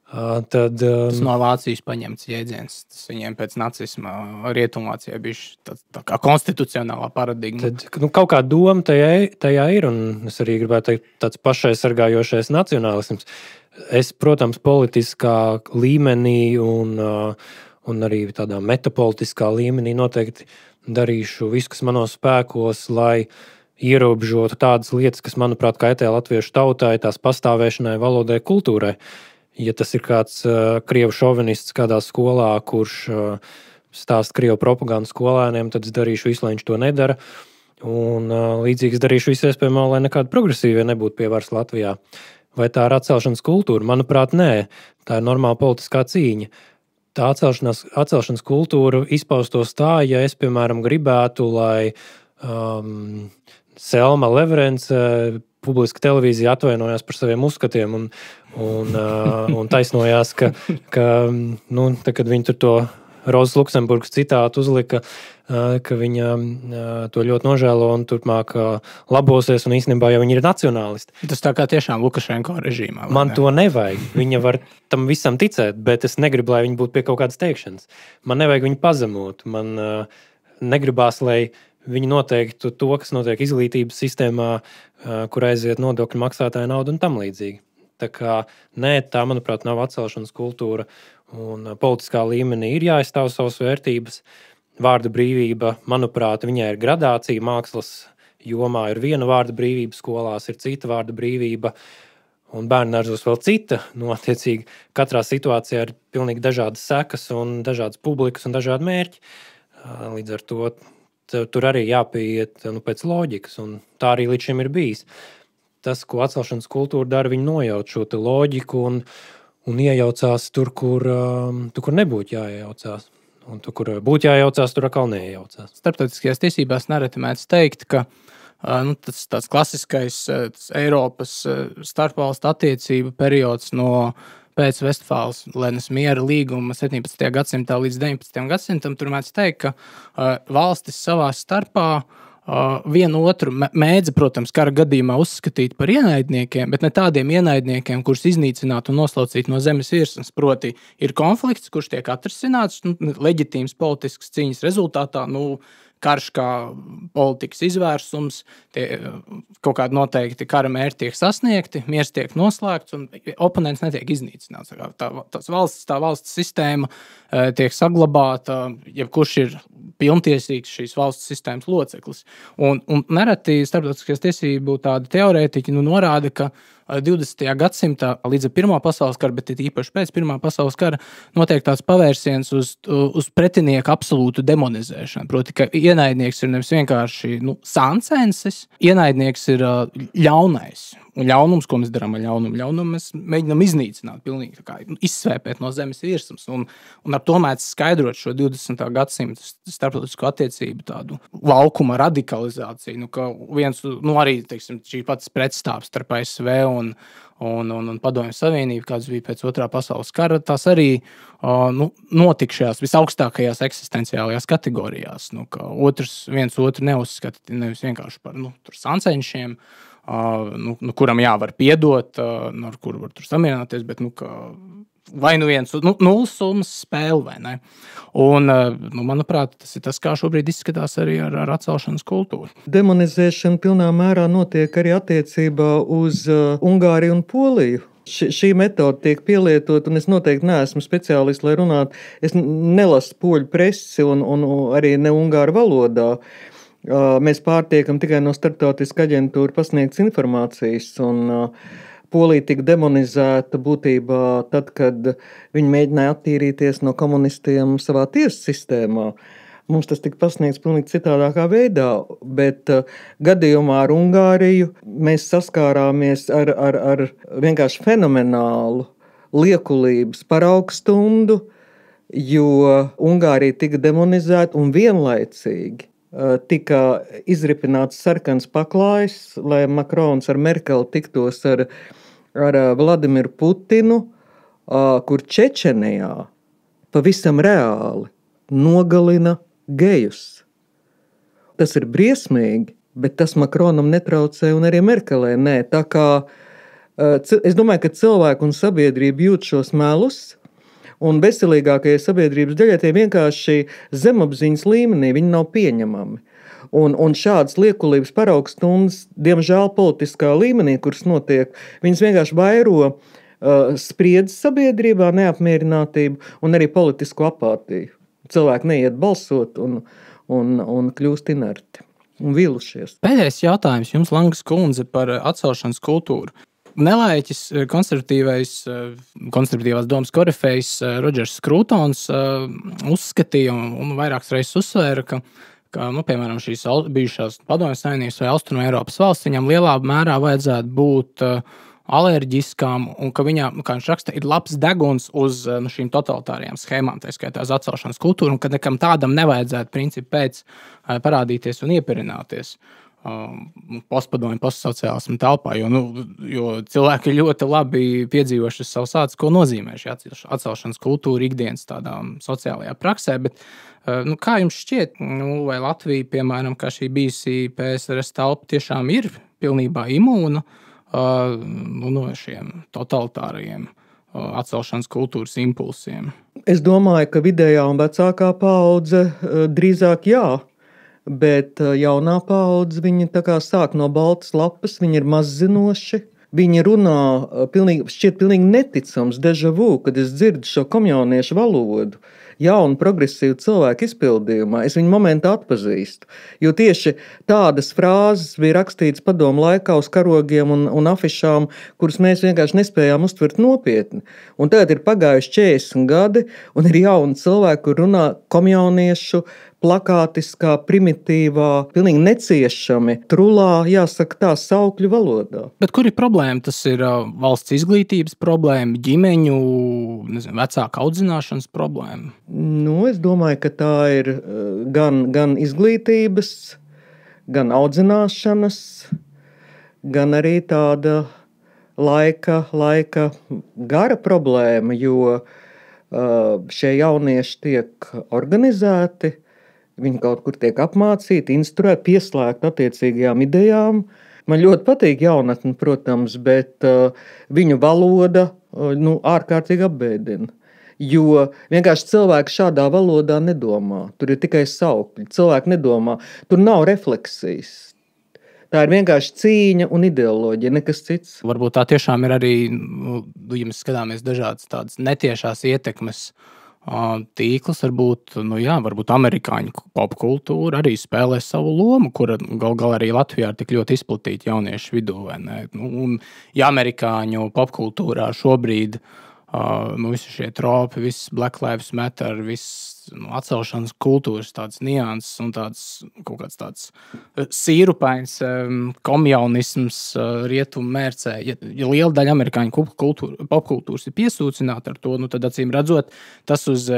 [SPEAKER 2] Tad,
[SPEAKER 1] tas no Vācijas paņemts jēdziens. Tas viņiem pēc nacisma Rietumvācijā bija tā kā konstitucionālā paradigma.
[SPEAKER 2] Tad, kaut kā doma tajā ir, un es arī gribētu teikt tāds pašaizsargājošais nacionālisms. Es, protams, politiskā līmenī un arī tādā metapolitiskā līmenī noteikti darīšu visu, kas manos spēkos, lai ierobežotu tādas lietas, kas, manuprāt, kaitē latviešu tautai, tās pastāvēšanai, valodai, kultūrai. Ja tas ir kāds krievu šovinists kādā skolā, kurš stāsta krievu propagandu skolēniem, tad es darīšu visu, lai viņš to nedara. Un līdzīgi es darīšu visu iespējamo, lai nekādi progresīvie nebūtu pie varas Latvijā. Vai tā ir atcelšanas kultūra? Manuprāt, nē. Tā ir normāla politiskā cīņa. Tā atcelšanas kultūra izpaustos tā, ja es, piemēram, gribētu, lai Selma Leverence publiska televīzija atvainojās par saviem uzskatiem un taisnojās, ka kad viņi tur to Rozas Luksemburgas citātu uzlika, ka viņa to ļoti nožēlo un turpmāk labosies, un īstenībā jau viņi ir nacionālisti.
[SPEAKER 1] Tas tā kā tiešām Lukašenko režīmā.
[SPEAKER 2] Man to nevajag. Viņa var tam visam ticēt, bet es negribu, lai viņi būtu pie kaut kādas teikšanas. Man nevajag viņu pazemot. Man negribās, lai viņi noteiktu to, kas notiek izglītības sistēmā, kur aiziet nodokļu maksātāja nauda un tam līdzīgi. Tā kā, tā, manuprāt, nav atcelšanas kultūra, un politiskā līmenī ir jāizstāv savas vērtības. Vārda brīvība, manuprāt, viņai ir gradācija. Mākslas jomā ir viena vārda brīvība, skolās ir cita vārda brīvība, un bērnudārzos vēl cita. Attiecīgi, katrā situācijā ir pilnīgi dažādas sekas un dažādas publikas un dažādi mērķi. Līdz ar to tur arī jāpieiet pēc loģikas, un tā arī līdz šim ir bijis. Tas, ko atcelšanas kultūra dara, viņi nojauc šo te loģiku un iejaucās tur, kur nebūtu jāiejaucās. Un tur, kur būtu jāiejaucās, tur atkal neiejaucās.
[SPEAKER 1] Starptautiskajās tiesībās nereti mēdz teikt, ka tas tāds klasiskais Eiropas starpvalstu attiecību periods no pēc Vestfāles miera līguma 17. gadsimtā līdz 19. gadsimtam, tur mēs teikt, ka valstis savā starpā vienu otru mēdza, protams, kara gadījumā uzskatīt par ienaidniekiem, bet ne tādiem ienaidniekiem, kurus iznīcināt un noslaucīt no zemes virsmas. Proti, ir konflikts, kurš tiek atrisināts, leģitīms politisks cīņas rezultātā, karš kā politikas izvērsums, kaut kādi noteikti kara mērķi tiek sasniegti, miers tiek noslēgts un oponents netiek iznīcināts. Tā valsts sistēma tiek saglabāta, jebkurš ir pilntiesīgs šīs valsts sistēmas loceklis. Un nereti starptautiskās tiesību tādi teorētiķi norāda, ka 20. gadsimtā līdz Pirmā pasaules kara, bet īpaši pēc Pirmā pasaules kara, notiek tāds pavērsiens uz pretinieka absolūtu demonizēšanu. Proti, ka ienaidnieks ir nevis vienkārši sāncensis, ienaidnieks ir ļaunais. Un ļaunums, ko mēs darām ar ļaunumu mēs mēģinām iznīcināt, pilnīgi izsvēpēt no zemes virsmas. Un ar to mēs skaidrot šo 20. gadsimta starptautisko attiecību tādu laukuma radikalizāciju, ka viens, arī, teiksim, šī pats pretstāvs starp ASV un Padomju Savienību, kāds bija pēc Otrā pasaules kara, tās arī notika šajās visaugstākajās eksistenciālajās kategorijās. Ka viens otru neuzskata nevis vienkārši par sancenšiem, kuram var piedot, ar kuru var tur samierināties, bet vai viens nulles summas spēle, vai ne? Un, manuprāt, tas ir tas, kā šobrīd izskatās arī ar atcelšanas kultūru.
[SPEAKER 3] Demonizēšana pilnā mērā notiek arī attiecībā uz Ungāriju un Poliju. Šī metode tiek pielietot, un es noteikti neesmu speciālists, lai runātu. Es nelasu poļu presi un arī ne ungāru valodā. Mēs pārtiekam tikai no starptautiskā aģentūra pasniegts informācijas, un Polija tika demonizēta būtībā tad, kad viņi mēģināja attīrīties no komunistiem savā tiesu sistēmā. Mums tas tika pasniegts pilnīgi citādākā veidā, bet gadījumā ar Ungāriju mēs saskārāmies ar vienkārši fenomenālu liekulības paraugstundu, jo Ungārija tika demonizēta un vienlaicīgi tika izripināts sarkans paklājs, lai Makrons ar Merkeli tiktos ar Vladimiru Putinu, kur Čečenijā pavisam reāli nogalina gejus. Tas ir briesmīgi, bet tas Makronam netraucē un arī Merkelē nē. Tā kā es domāju, ka cilvēku un sabiedrība jūt šos melus, un veselīgākajai sabiedrības daļai tie vienkārši zemapziņas līmenī, viņi nav pieņemami. Un šādas liekulības paraugstundas, diemžēl politiskā līmenī, kuras notiek, viņas vienkārši vairo spriedzi sabiedrībā, neapmierinātību un arī politisku apātiju. Cilvēki neiet balsot un kļūst inerti un vīlušies.
[SPEAKER 1] Pēdējais jautājums jums, Langas kundze, par atcelšanas kultūru. Nelaiķis konservatīvās domas korifejs Rodžers Skrūtons uzskatīja un vairākas reizes uzsvēra, ka piemēram, šīs bijušās Padomju Savienības vai Austrumu Eiropas valsts viņam lielā mērā vajadzētu būt alerģiskām, un ka viņām, kā viņš raksta, ir labs deguns uz šīm totalitārijām schēmām, tā skaitā uz atcelšanas kultūru, un ka nekam tādam nevajadzētu principu pēc parādīties un iepirināties postpadomju, postsociālismu telpā, jo cilvēki ļoti labi piedzīvojuši savus ācis, ko nozīmē šī atcelšanas kultūra ikdienas tādā sociālajā praksē, bet kā jums šķiet, vai Latvija, piemēram, kā šī bijusī PSRS telpa tiešām ir pilnībā imūna no šiem totalitārajiem atcelšanas kultūras impulsiem?
[SPEAKER 3] Es domāju, ka vidējā un vecākā paudze drīzāk jā. Bet jaunā paudze, viņi tā kā sāk no baltas lapas, viņi ir mazzinoši, viņi runā šķiet pilnīgi neticams deja vu, kad es dzirdu šo komjauniešu valodu, jaunu progresīvu cilvēku izpildījumā, es viņu momentā atpazīstu, jo tieši tādas frāzes bija rakstītas padomu laikā uz karogiem un afišām, kuras mēs vienkārši nespējām uztvert nopietni. Un tagad ir pagājuši 40 gadi, un ir jauni cilvēki, kur runā komjauniešu plakātiskā, primitīvā, pilnīgi neciešami, trulā, jāsaka tā, saukļu valodā.
[SPEAKER 1] Bet kur ir problēma? Tas ir valsts izglītības problēma, ģimeņu, vecāku audzināšanas problēma?
[SPEAKER 3] Es domāju, ka tā ir gan izglītības, gan audzināšanas, gan arī tāda laika gara problēma, jo šie jaunieši tiek organizēti, viņi kaut kur tiek apmācīti, instruēti, pieslēgti attiecīgajām idejām. Man ļoti patīk jaunatne, protams, bet viņu valoda ārkārtīgi apbēdina. Jo vienkārši cilvēki šādā valodā nedomā. Tur ir tikai saukļi. Cilvēki nedomā. Tur nav refleksijas. Tā ir vienkārši cīņa un ideoloģija, nekas cits.
[SPEAKER 1] Varbūt tā tiešām ir arī, ja mēs skatāmies dažādas tādas netiešās ietekmes tīkls, varbūt amerikāņu popkultūra arī spēlē savu lomu, kura gal arī Latvijā ir tik ļoti izplatīta jauniešu vidū. Vai ne? Un ja amerikāņu popkultūrā šobrīd visi šie tropi, viss Black Lives Matter, viss atcelšanas kultūras tādas nianses un kaut kāds tāds sīrupains komjaunisms rietumu mērcē. Ja liela daļa amerikāņu popkultūras ir piesūcināta ar to, tad acīm redzot, tas uz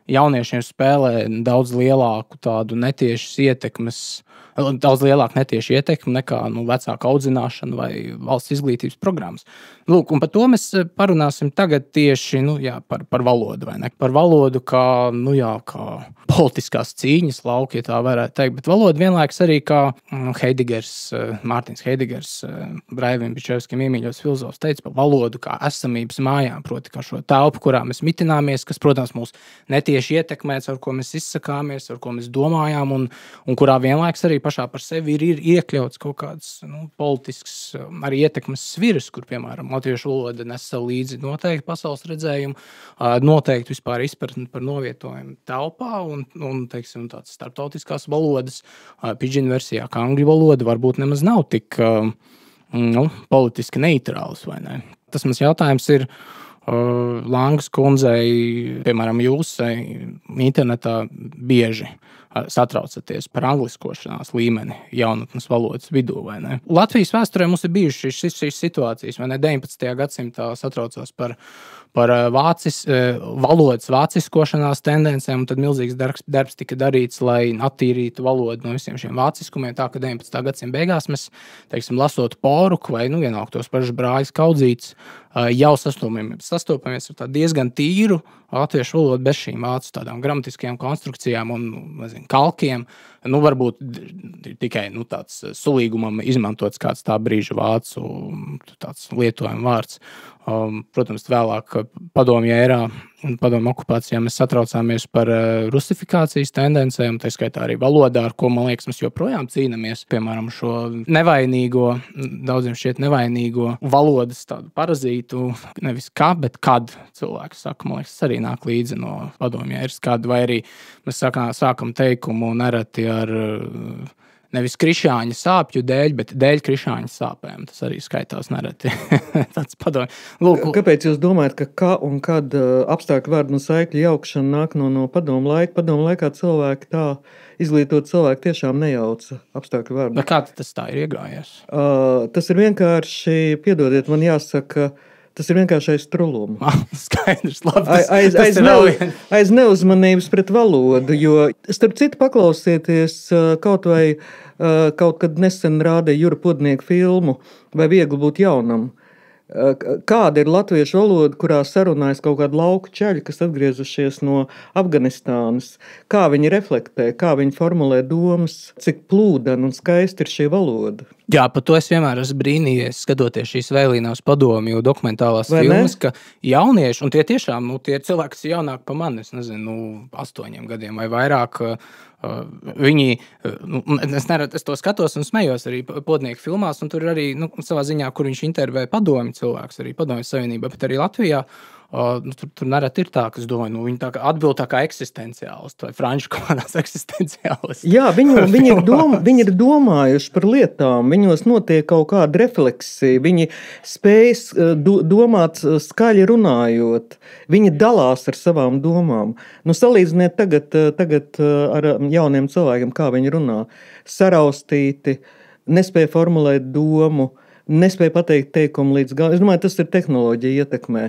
[SPEAKER 1] jauniešiem spēlē daudz lielāku tādu netiešas ietekmes, daudz lielāku netiešu ietekmi nekā vecāku audzināšana vai valsts izglītības programmas. Lūk, un par to mēs parunāsim tagad tieši par valodu, vai ne? Par valodu kā politiskās cīņas lauku, ja tā varētu teikt, bet valoda vienlaikus arī kā Mārtiņš Heidegers, Braivim Bičevskim iemīļots filozofs teica par valodu kā esamības mājām, proti kā šo telpu, kurā mēs mitināmies, kas, protams, mūs netieši ietekmēts, ar ko mēs izsakāmies, ar ko mēs domājām, un kurā vienlaikus arī pašā par sevi ir iekļauts kaut kāds politisks arī ietekmes svirs, kur, piemēram, latviešu valoda nes līdzi noteikti pasaules redzējumu, noteikti vispār izpratni par novietojumu telpā un teiksim, tāds starptautiskās valodas pidžin versijā, kā angļu valoda varbūt nemaz nav tik politiski neitrāls, vai ne? Tas mans jautājums ir Langas kundzei, piemēram, jūs internetā bieži satraucaties par angliskošanās līmeni jaunatnes valodas vidū, vai ne? Latvijas vēsturē mums ir bijušas šīs situācijas, vai ne? 19. gadsimtā satraucās par valodas vāciskošanās tendencēm, un tad milzīgs darbs tika darīts, lai attīrītu valodu no visiem šiem vāciskumiem, tā ka 19. gadsimta beigās mēs, teiksim, lasot Poruku vai vienalga tos pašus brāļus Kaudzītes, jau sastopamies ar diezgan tīru latviešu valodu bez šīm vācu tādām gramatiskajām konstrukcijām un kalkiem. Varbūt tikai tāds sulīgumam izmantots kāds tā brīža vācu tāds lietojuma vārds. Protams, vēlāk padomju ērā un padomju okupācijā mēs satraucāmies par rusifikācijas tendencēm, tā skaitā arī valodā, ar ko, man liekas, mēs joprojām cīnāmies. Piemēram, šo nevainīgo, daudziem šķiet nevainīgo valodas tādu parazītu, nevis kā, bet kad cilvēks saka, man liekas, tas arī nāk līdzi no padomju ēras, kad, vai arī mēs sākam teikumu nereti ar nevis krišāņa sāpju dēļ, bet dēļ krišāņa sāpēm. Tas arī skaitās nereti. Tāds padomju. Lūk,
[SPEAKER 3] kāpēc jūs domājat, ka kā un kad apstākļu vārdu un saikļu jaukšana nāk no padomu laika? Padomu laikā cilvēki tā, izglītot cilvēki tiešām nejauca apstākļu vārdu.
[SPEAKER 1] Bet kā tas tā ir iegājies?
[SPEAKER 3] Tas ir vienkārši, piedodiet, man jāsaka, tas ir vienkāršais trulums.
[SPEAKER 1] Skaidrs, labi.
[SPEAKER 3] Aiz neuzmanības pret valodu, jo, starp citu, paklausieties kaut kad nesen rādīja Jura Podnieka filmu Vai viegli būt jaunam. Kāda ir latviešu valoda, kurā sarunājas kaut kādi lauku čaļi, kas atgriezušies no Afganistānas? Kā viņi reflektē, kā viņi formulē domas, cik plūdena un skaista ir šī valoda?
[SPEAKER 1] Jā, par to es vienmēr esmu brīnījies, skatoties šīs vēlīnās padomju dokumentālās filmas, ka jaunieši, un tie tiešām, tie cilvēki, kas ir jaunāki par mani, es nezinu, 8 gadiem vai vairāk, viņi, es to skatos un smējos arī Podnieka filmās, un tur arī, savā ziņā, kur viņš intervē padomju cilvēks, arī padomju savienībā, bet arī Latvijā, tur nereti ir tā, ka es domāju, viņi tā kā atbild tā kā eksistenciālisti vai franču kādās eksistenciālisti.
[SPEAKER 3] Jā, viņi ir domājuši par lietām, viņos notiek kaut kāda refleksija, viņi spēj domāt skaļi runājot, viņi dalās ar savām domām. Salīdziniet tagad ar jauniem cilvēkiem, kā viņi runā. Saraustīti, nespēja formulēt domu, nespēja pateikt teikumu līdz galam. Es domāju, tas ir tehnoloģija ietekmē.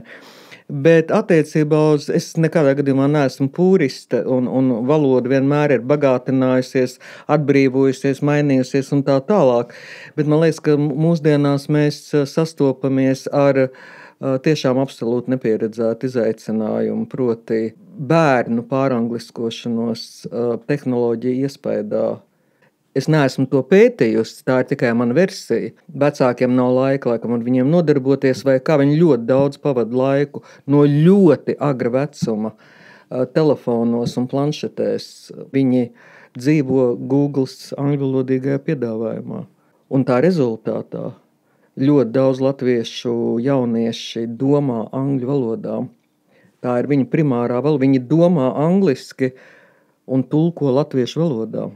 [SPEAKER 3] Bet attiecībā uz, es nekādā gadījumā neesmu pūriste, un valoda vienmēr ir bagātinājusies, atbrīvojusies, mainījusies un tā tālāk. Bet man liekas, ka mūsdienās mēs sastopamies ar tiešām absolūti nepieredzētu izaicinājumu, proti bērnu pārangliskošanos tehnoloģiju iespējā. Es neesmu to pētījusi, tā ir tikai mana versija. Vecākiem nav laika, laikam, ar viņiem nodarboties, vai kā viņi ļoti daudz pavada laiku no ļoti agra vecuma telefonos un planšetēs. Viņi dzīvo Googles angļuvalodīgajā piedāvājumā. Un tā rezultātā ļoti daudz latviešu jaunieši domā angļu valodā. Tā ir viņa primārā valoda. Viņi domā angliski un tulko latviešu valodā.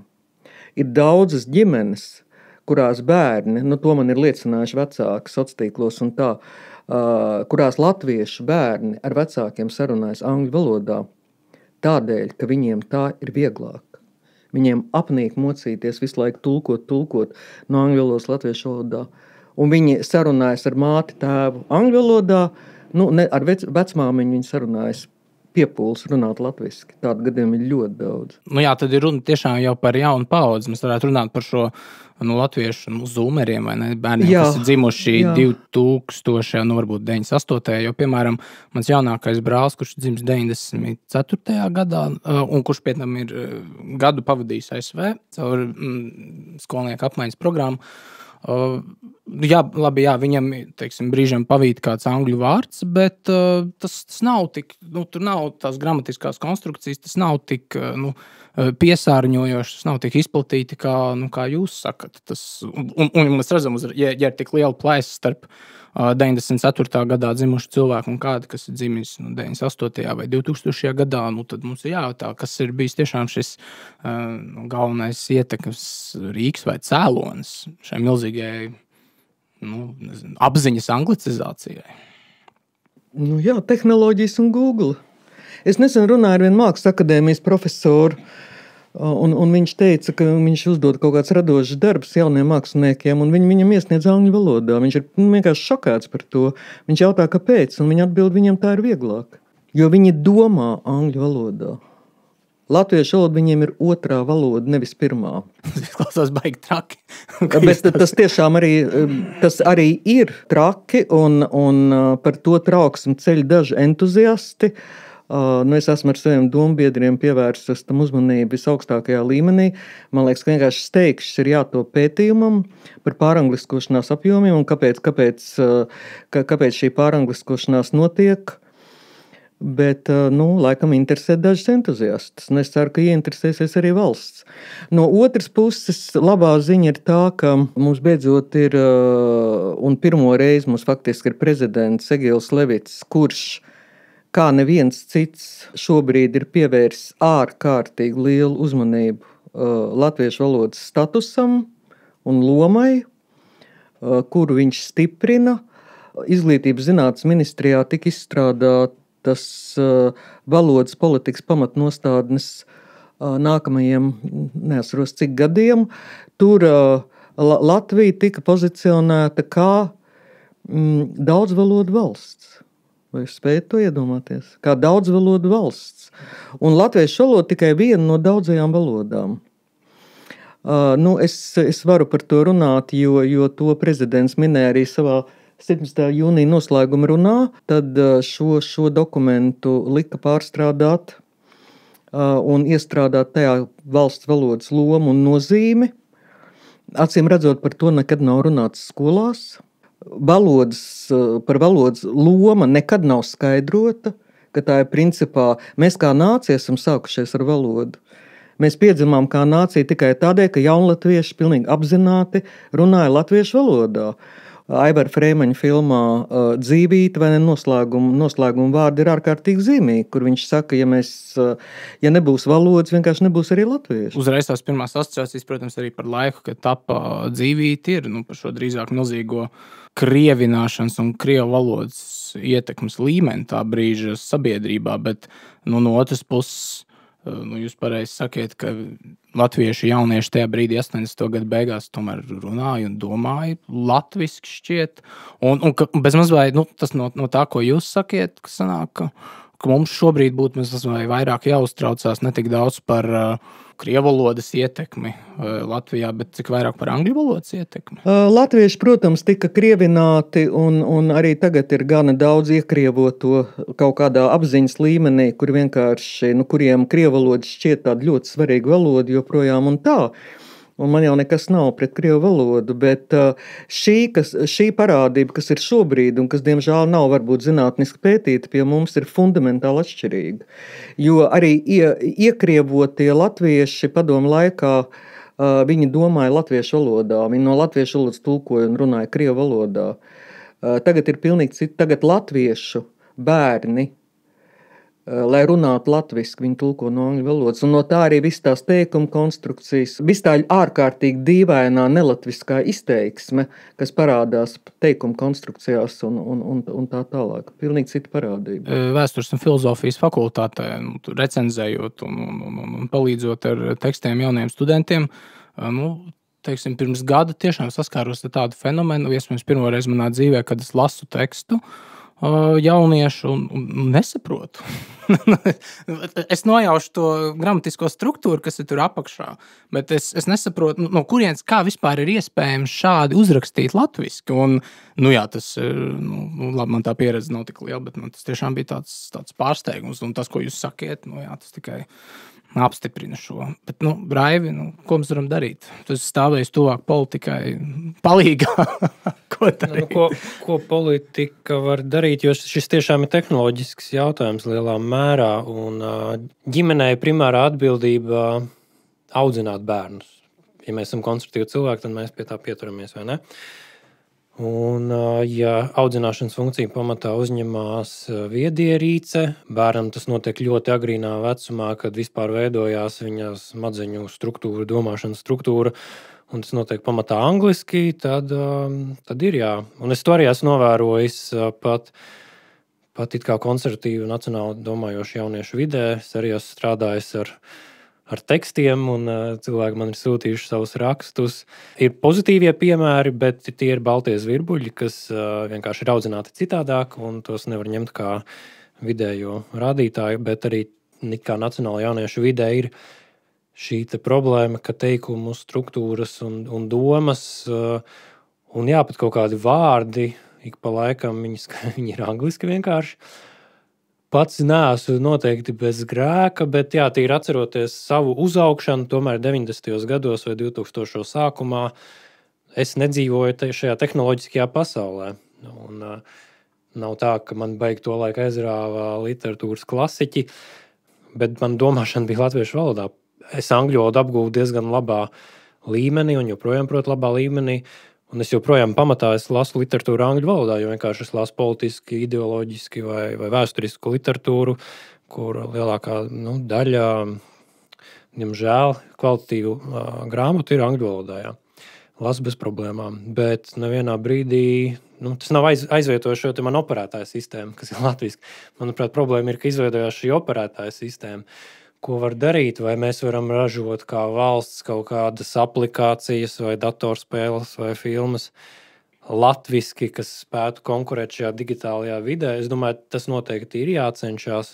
[SPEAKER 3] Ir daudzas ģimenes, kurās bērni, to man ir liecinājuši vecāki sociālos tīklos un tā, kurās latviešu bērni ar vecākiem sarunājas angļu valodā, tādēļ, ka viņiem tā ir vieglāk. Viņiem apnīk mocīties visu laiku tulkot no angļu valodas latviešu valodā. Un viņi sarunājas ar māti, tēvu angļu valodā, ar vecmāmiņu viņi sarunājas piepūles runāt latviski. Tādu gadījumu ir ļoti daudz.
[SPEAKER 1] Jā, tad ir runa tiešām jau par jaunu paudzi. Mēs varētu runāt par šo latviešu zoomeriem vai ne? Bērniem, kas ir dzimuši 2000, varbūt 98. Jo, piemēram, mans jaunākais brālis, kurš dzimis 94. gadā un kurš pie tam ir gadu pavadījis ASV caur skolnieku apmaiņas programmu. Viņam, teiksim, brīžam pavīt kāds angļu vārds, bet tas nav tik, tur nav tās gramatiskās konstrukcijas, tas nav tik piesārņojoši, tas nav tik izplatīti, kā jūs sakat. Un mēs redzam, ja ir tik liela plaisa starp 94. gadā dzimuši cilvēki un kādi, kas ir dzimis 98. vai 2000. gadā, tad mums ir jājautā, kas ir bijis tiešām šis galvenais ietekmes rīks vai cēlonis šai milzīgai apziņas anglicizācijai.
[SPEAKER 3] Tehnoloģijas un Google. Es nesen runāju ar vienu mākslas akadēmijas profesoru, un viņš teica, ka viņš uzdod kaut kāds radošs darbs jauniem māksliniekiem, un viņi viņam iesniedz angļu valodā. Viņš ir vienkārši šokēts par to. Viņš jautā, kāpēc, un viņi atbild, viņam tā ir vieglāk. Jo viņi domā angļu valodā. Latviešu valoda viņiem ir otrā valoda, nevis pirmā.
[SPEAKER 1] Tas klausās baigi traki.
[SPEAKER 3] Bet tas tiešām arī ir traki, un par to trauksmi ceļ daži entuziasti. Es esmu ar saviem dombiedriem pievērsis tam uzmanību visaugstākajā līmenī. Man liekas, ka vienkārši steigšs ir jātop pētījumam par pārangliskošanās apjomiem un kāpēc šī pārangliskošanās notiek. Bet, laikam interesē dažas entuziastus. Es ceru, ka ieinteresēsies arī valsts. No otras puses, labā ziņa ir tā, ka mums beidzot ir, un pirmo reizi mums faktiski ir prezidents Egils Levits, kurš kā neviens cits šobrīd ir pievērsis ārkārtīgi lielu uzmanību latviešu valodas statusam un lomai, kuru viņš stiprina. Izglītības zinātnes ministrijā tika izstrādātas valodas politikas pamatnostādnes nākamajiem, neatceros cik gadiem. Tur Latvija tika pozicionēta kā daudzvalodu valsts. Vai es spēju to iedomāties? Kā daudzvalodu valsts. Un latviešu valoda tikai viena no daudzajām valodām. Es varu par to runāt, jo to prezidents minēja arī savā 17. jūnija noslēguma runā. Tad šo dokumentu lika pārstrādāt un iestrādāt tajā valsts valodas lomu un nozīmi. Acīm redzot, par to nekad nav runāts skolās. Par valodas loma nekad nav skaidrota, ka tā ir principā, mēs kā nācija esam sākušies ar valodu. Mēs piedzimām kā nācija tikai tādēļ, ka jaunatvieši pilnīgi apzināti runāja latviešu valodā. Aivara Freimaņa filmā Dzīvīte vai noslēguma vārdi ir ārkārtīgi zīmīgi, kur viņš saka, ja nebūs valodas, vienkārši nebūs arī latviešu.
[SPEAKER 1] Uzreiz tās pirmās asociācijas, protams, arī par laiku, kad tapa Dzīvīte ir, par šo drīzāk milzīgo krievināšanas un krievu valodas ietekmes līmeni tā brīža sabiedrībā, bet no otras puses, jūs pareizi sakiet, ka latvieši jaunieši tajā brīdī 80. gadu beigās tomēr runāja un domāja latviski šķiet. Un bezmaz vai tas no tā, ko jūs sakiet, ka sanāk, ka mums šobrīd būtu vairāk jāuztraucās ne tik daudz par krievu valodas ietekmi Latvijā, bet cik vairāk par angļu valodas ietekmi.
[SPEAKER 3] Latvieši, protams, tika krievināti un arī tagad ir gana daudz iekrievoto kaut kādā apziņas līmenī, kur vienkārši, kuriem krievu valoda šķiet tāda ļoti svarīga valoda joprojām un tā. Un man jau nekas nav pret krievu valodu, bet šī parādība, kas ir šobrīd un kas, diemžēl, nav varbūt zinātniski pētīta, pie mums ir fundamentāli atšķirīga. Jo arī iekrievotie latvieši padomu laikā, viņi domāja latviešu valodā, viņi no latviešu valodas tulkoja un runāja krievu valodā. Tagad ir pilnīgi citi, tagad latviešu bērni, lai runātu latviski, viņi tulko no angļu valodas. Un no tā arī viss tās teikuma konstrukcijas, viss tā ārkārtīgi dīvainā nelatviskā izteiksme, kas parādās teikuma konstrukcijās un tā tālāk. Pilnīgi cita parādība.
[SPEAKER 1] Vēstures un filozofijas fakultātē recenzējot un palīdzot ar tekstiem jauniem studentiem, teiksim, pirms gada tiešām saskāros ar tādu fenomenu, iespējams pirmoreiz manā dzīvē, kad es lasu tekstu jauniešu un nesaprotu. Es nojaušu to gramatisko struktūru, kas ir tur apakšā, bet es nesaprotu, no kurienes kā vispār ir iespējams šādi uzrakstīt latviski. Un, tas, labi, man tā pieredze nav tik liela, bet tas tiešām bija tāds pārsteigums. Un tas, ko jūs sakiet, tas tikai apstiprina šo. Bet, Raivi, ko mēs varam darīt? Tas stāvēs tuvāk politikai palīgā. Ko darīt?
[SPEAKER 2] Ko politika var darīt? Jo šis tiešām ir tehnoloģisks jautājums lielā mērā. Un ģimenei primārā atbildība audzināt bērnus. Ja mēs esam konstruktīvi cilvēki, tad mēs pie tā pieturamies, vai ne? Un, ja audzināšanas funkcija pamatā uzņemās viedierīce, bērnam tas notiek ļoti agrīnā vecumā, kad vispār veidojās viņa smadzeņu struktūra, domāšanas struktūra, un tas notiek pamatā angliski, tad ir jā. Un es to arī esmu novērojis pat it kā konservatīvi nacionāli domājošu jauniešu vidē. Es arī esmu strādājis ar tekstiem, un cilvēki man ir sūtījuši savus rakstus. Ir pozitīvie piemēri, bet tie ir baltie zvirbuļi, kas vienkārši ir audzināti citādāk, un tos nevar ņemt kā vidējo rādītāju, bet arī kā nacionāla jauniešu vidē ir šī problēma, ka teikumu struktūras un domas, un pat kaut kādi vārdi, ik pa laikam viņi ir angliski vienkārši. Pats neesmu noteikti bez grēka, bet tīri atceroties savu uzaugšanu, tomēr 90. gados vai 2000. sākumā, es nedzīvoju šajā tehnoloģiskajā pasaulē. Un nav tā, ka man baigi to laiku aizrāva literatūras klasiķi, bet man domāšana bija latviešu valodā. Es angļu valodu apgūvu diezgan labā līmenī un joprojām protu labā līmenī. Un es joprojām pamatā lasu literatūru angļu valodā, jo vienkārši es lasu politiski, ideoloģiski vai vēsturisku literatūru, kur lielākā daļa, diemžēl, kvalitatīvu grāmatu ir angļu valodā. Jā. Lasu bez problēmām, bet nevienā brīdī tas nav aizvietojis šo man operētāju sistēmu, kas ir latviski. Manuprāt, problēma ir, ka izveidojās šī operētāju sistēma. Ko var darīt, vai mēs varam ražot kā valsts kaut kādas aplikācijas vai datorspēles vai filmas latviski, kas spētu konkurēt šajā digitālajā vidē. Es domāju, tas noteikti ir jācenšas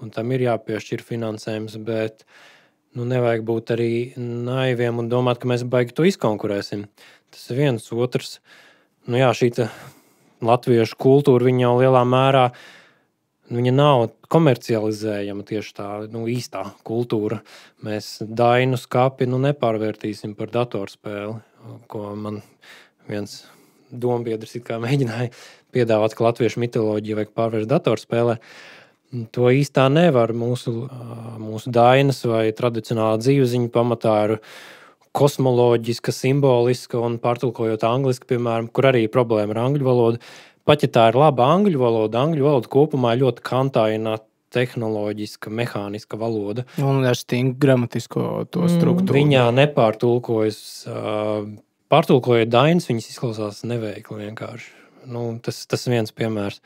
[SPEAKER 2] un tam ir jāpiešķir finansējums, bet nevajag būt arī naiviem un domāt, ka mēs baigi to izkonkurēsim. Tas ir viens, otrs. Šī latviešu kultūra, viņa jau lielā mērā viņa nav komercializējama tieši tā īstā kultūra. Mēs dainu skapi nepārvērtīsim par datorspēli, ko man viens dombiedrs it kā mēģināja piedāvāt, ka latviešu mitoloģiju vajag pārvērst datorspēlē. To īstā nevar. Mūsu dainas vai tradicionālā dzīveziņa pamatā ir kosmoloģiska, simboliska un pārtulkojot angliski, piemēram, kur arī problēma ar angļu valodu. Pat ja tā ir laba angļu valoda kopumā ir ļoti kantaina, tehnoloģiska, mehāniska valoda.
[SPEAKER 1] Un ar stingru gramatisko to struktūru.
[SPEAKER 2] Viņā nepārtulkojas, pārtulkojot dainas, viņas izklausās neveikli vienkārši. Tas viens piemērs.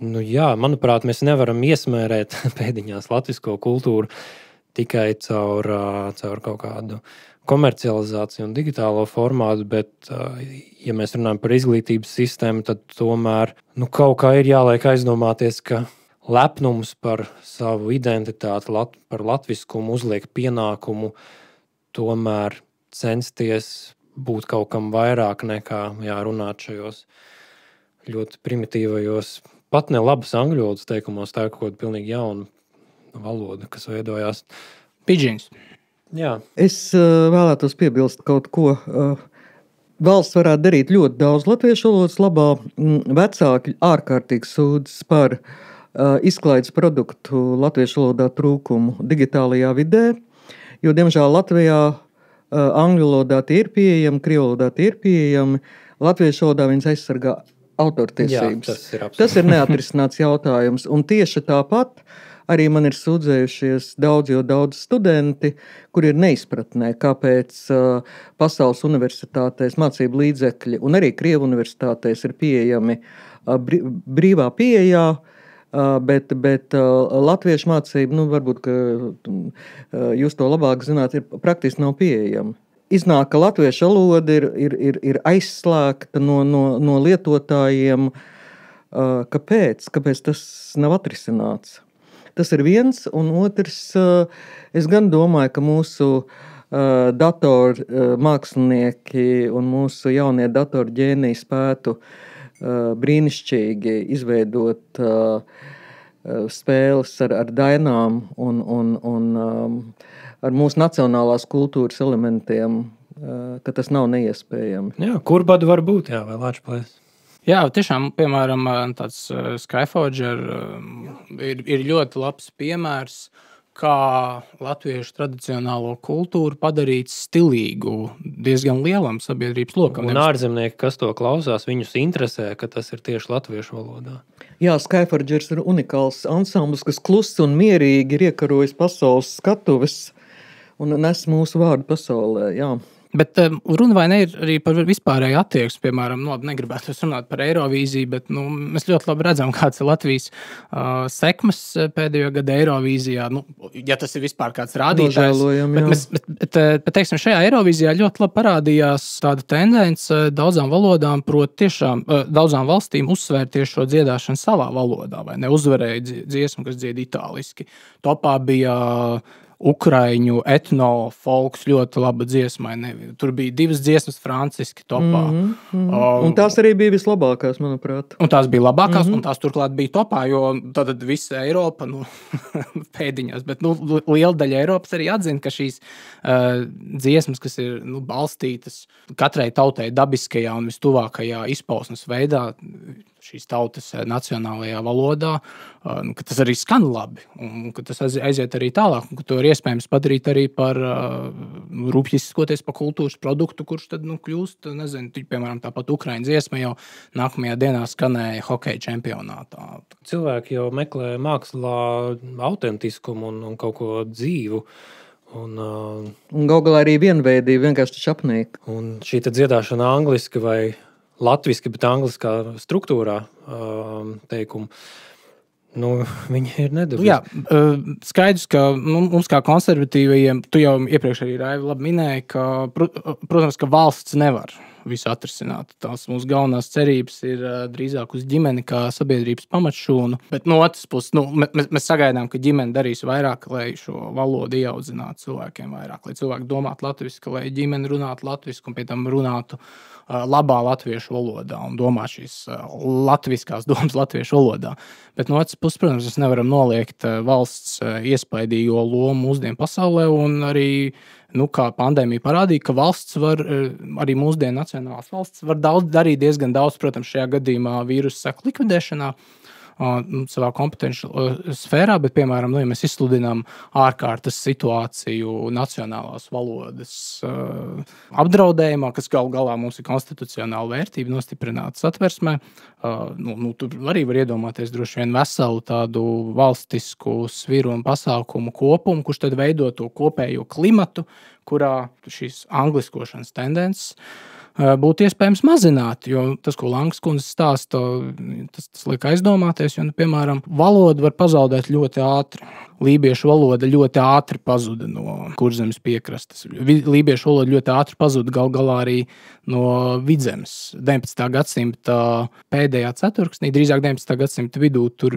[SPEAKER 2] Manuprāt, mēs nevaram iesmērēt pēdiņās latvisko kultūru. tikai caur kaut kādu komercializāciju un digitālo formātu, bet, ja mēs runājam par izglītības sistēmu, tad tomēr kaut kā ir jāliek aizdomāties, ka lepnums par savu identitāti, par latviskumu uzliek pienākumu tomēr censties būt kaut kam vairāk nekā runāt šajos ļoti primitīvajos, pat ne labas angļu valodas teikumos, tā ir kaut kāda pilnīgi jauna valoda, kas veidojās.
[SPEAKER 1] Pidžins.
[SPEAKER 2] Jā.
[SPEAKER 3] Es vēlētos piebilst kaut ko. Valsts varētu darīt ļoti daudz latviešu valodas labā. Vecāki ārkārtīgi sūdzas par izklaides produktu latviešu valodā trūkumu digitālajā vidē, jo, diemžēl, Latvijā angļu valodā tie ir pieejami, krievu valodā tie ir pieejami, latviešu valodā viņas aizsargā autortiesības.
[SPEAKER 2] Jā,
[SPEAKER 3] tas ir neatrisināts jautājums. Un tieši tāpat arī man ir sūdzējušies daudz studenti, kuri ir neizpratnē, kāpēc pasaules universitātēs mācību līdzekļi un arī Krievu universitātēs ir pieejami brīvā pieejā, bet latviešu mācība, varbūt, ka jūs to labāk zināt, ir praktiski nav pieejama. Iznāk, ka latviešu valoda ir aizslēgta no lietotājiem. Kāpēc? Kāpēc tas nav atrisināts? Tas ir viens, un otrs, es gan domāju, ka mūsu datoru mākslinieki un mūsu jaunie datoru ģēniji spētu brīnišķīgi izveidot spēles ar dainām un ar mūsu nacionālās kultūras elementiem, ka tas nav neiespējami.
[SPEAKER 2] Jā, kurbadu var būt, vai Lačplēs.
[SPEAKER 1] Jā, tiešām, piemēram, tāds Skyforger ir ļoti labs piemērs, kā latviešu tradicionālo kultūru padarīt stilīgu diezgan lielam sabiedrības lokam.
[SPEAKER 2] Un ārzemnieki, kas to klausās, viņus interesē, ka tas ir tieši latviešu valodā.
[SPEAKER 3] Jā, Skyforgers ir unikāls ansamblis, kas klusi un mierīgi ir iekarojis pasaules skatuves un nes mūsu vārdu pasaulē, jā.
[SPEAKER 1] Bet runa vai ne ir arī par vispārēju attieksmi, piemēram, negribētu runāt par Eirovīziju, bet mēs ļoti labi redzam, kāds ir Latvijas sekmes pēdējo gadu Eirovīzijā, ja tas ir vispār kāds rādītājs. Bet teiksim, šajā Eirovīzijā ļoti labi parādījās tāda tendence daudzām valodām, proti tiešām daudzām valstīm uzsvērt tieši šo dziedāšanu savā valodā, vai ne? Uzvarēja dziesmu, kas dzied itāliski. Topā bija Ukraiņu etno folks ļoti laba dziesma. Tur bija 2 dziesmas franciski topā.
[SPEAKER 3] Un tās arī bija vislabākās, manuprāt.
[SPEAKER 1] Un tās bija labākās, un tās turklāt bija topā, jo tad visa Eiropa, pēdiņās, bet liela daļa Eiropas arī atzina, ka šīs dziesmas, kas ir balstītas katrai tautai dabiskajā un vistuvākajā izpausmes veidā, šīs tautas nacionālajā valodā, ka tas arī skan labi, un ka tas aiziet arī tālāk, un ka to ir iespējams padarīt arī par rūpīgi izskoties par kultūras produktu, kurš tad kļūst, piemēram, tāpat Ukraiņu dziesma jau nākamajā dienā skanēja hokeja čempionātā.
[SPEAKER 2] Cilvēki jau meklē mākslā autentiskumu un kaut ko dzīvu.
[SPEAKER 3] Un galu galā arī vienveidība, vienkārši šapnieki.
[SPEAKER 2] Un šī dziedāšana angliski vai latviski, bet angliskā struktūrā teikumu, viņi ir nedabiski.
[SPEAKER 1] Jā, skaidrs, ka mums kā konservatīvajiem, tu jau iepriekš arī, Raivi, labi minēji, ka, protams, ka valsts nevar visu atrisināt. Tās mūsu galvenās cerības ir drīzāk uz ģimeni kā sabiedrības pamatšūnu, bet no otras puses, mēs sagaidām, ka ģimene darīs vairāk, lai šo valodu ieaudzinātu cilvēkiem vairāk, lai cilvēki domātu latviski, lai ģimene runātu latviski un pie tam runātu labā latviešu valodā un domā šīs latviskās domas latviešu valodā. Bet no otras puses, protams, mēs nevaram noliegt valsts iespaidīgo lomu mūsdienu pasaulē un arī, kā pandēmija parādīja, ka valsts var, arī mūsdienu nacionālās valsts var diezgan daudz, protams, šajā gadījumā vīrusu seku likvidēšanā, savā kompetenci sfērā, bet, piemēram, ja mēs izsludinām ārkārtas situāciju nacionālās valodas apdraudējumā, kas galu galā mums ir konstitucionāla vērtība nostiprināta satversmē, tur arī var iedomāties droši vien veselu tādu valstisku sviru un pasākumu kopumu, kurš tad veido to kopējo klimatu, kurā šīs angliskošanas tendences būtu iespējams mazināt, jo tas, ko Langas kundze stāsta, tas liek aizdomāties, jo, piemēram, valoda var pazaudēt ļoti ātri. Lībiešu valoda ļoti ātri pazuda no Kurzemes piekrastes. Lībiešu valoda ļoti ātri pazuda galā arī no Vidzemes. 19. gadsimta pēdējā ceturksnī, drīzāk 19. gadsimta vidū, tur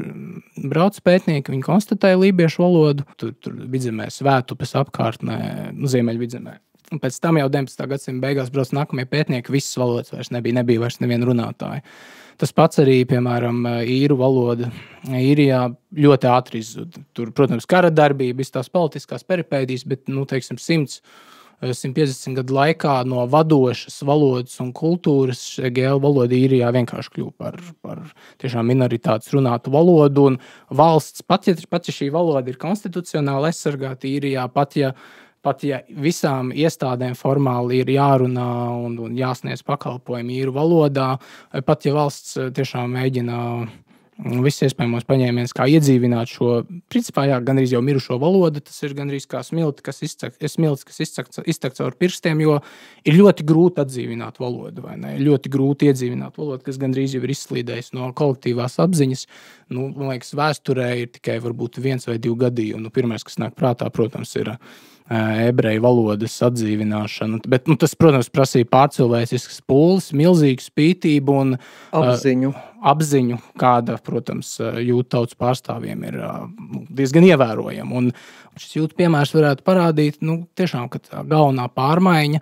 [SPEAKER 1] brauc pētnieki, viņi konstatēja lībiešu valodu, tur Vidzemē, Svētupes apkārtnē, Ziemeļvidzemē. Un pēc tam jau 19. gadsimta beigās brauc nākamie pētnieki, visas valodas vairs nebija vairs neviena runātāja. Tas pats arī, piemēram, īru valoda Īrijā ļoti ātri izzuda. Tur, protams, kara darbība, tās politiskās peripēdijas, bet, 150 gadu laikā no vadošas valodas un kultūras gēlu valoda Īrijā vienkārši kļuva par tiešām minoritātes runātu valodu, un valsts, pat ja šī valoda ir konstitucionāli aizsargāta Īrijā, pat ja visām iestādēm formāli ir jārunā un jāsniedz pakalpojumi īru valodā, pat ja valsts tiešām mēģina visus iespējamos paņēmienus, kā iedzīvināt šo, principā, gandrīz jau mirušo valodu, tas ir gandrīz kā smilts, kas iztek caur pirkstiem, jo ir ļoti grūti atdzīvināt valodu, vai ne? Ļoti grūti iedzīvināt valodu, kas gandrīz jau ir izslīdējis no kolektīvās apziņas. Man liekas, vēsturē ir tikai varbūt 1 vai 2 gadījumi. Pirmais, kas nāk prātā, protams, ir ebreju valodas atdzīvināšana. Bet, tas, protams, prasīja pārcilvēcisks pūles, milzīgu spītību un apziņu, kāda, protams, jūtu tautas pārstāvjiem ir diezgan ievērojama. Un šis jūtu piemērs varētu parādīt, tiešām, ka tā galvenā pārmaiņa,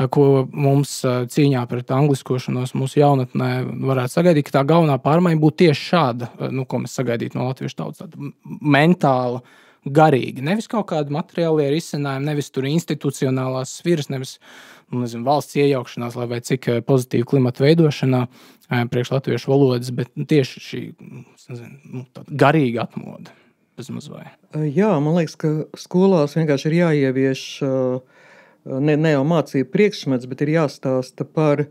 [SPEAKER 1] ko mums cīņā pret angliskošanos mūsu jaunatnē varētu sagaidīt, ka tā galvenā pārmaiņa būtu tieši šāda, ko mēs sagaidītu no latviešu tautas, tāda mentāla, garīgi. Nevis kaut kādi materiālie risinājumi, nevis tur institucionālās sfiras, nevis valsts iejaukšanās, vai cik pozitīva klimata veidošanā priekš latviešu valodas, bet tieši šī garīga atmoda.
[SPEAKER 3] Jā, man liekas, ka skolās vienkārši ir jāievieš ne jau mācību priekšmets, bet ir jāstāsta par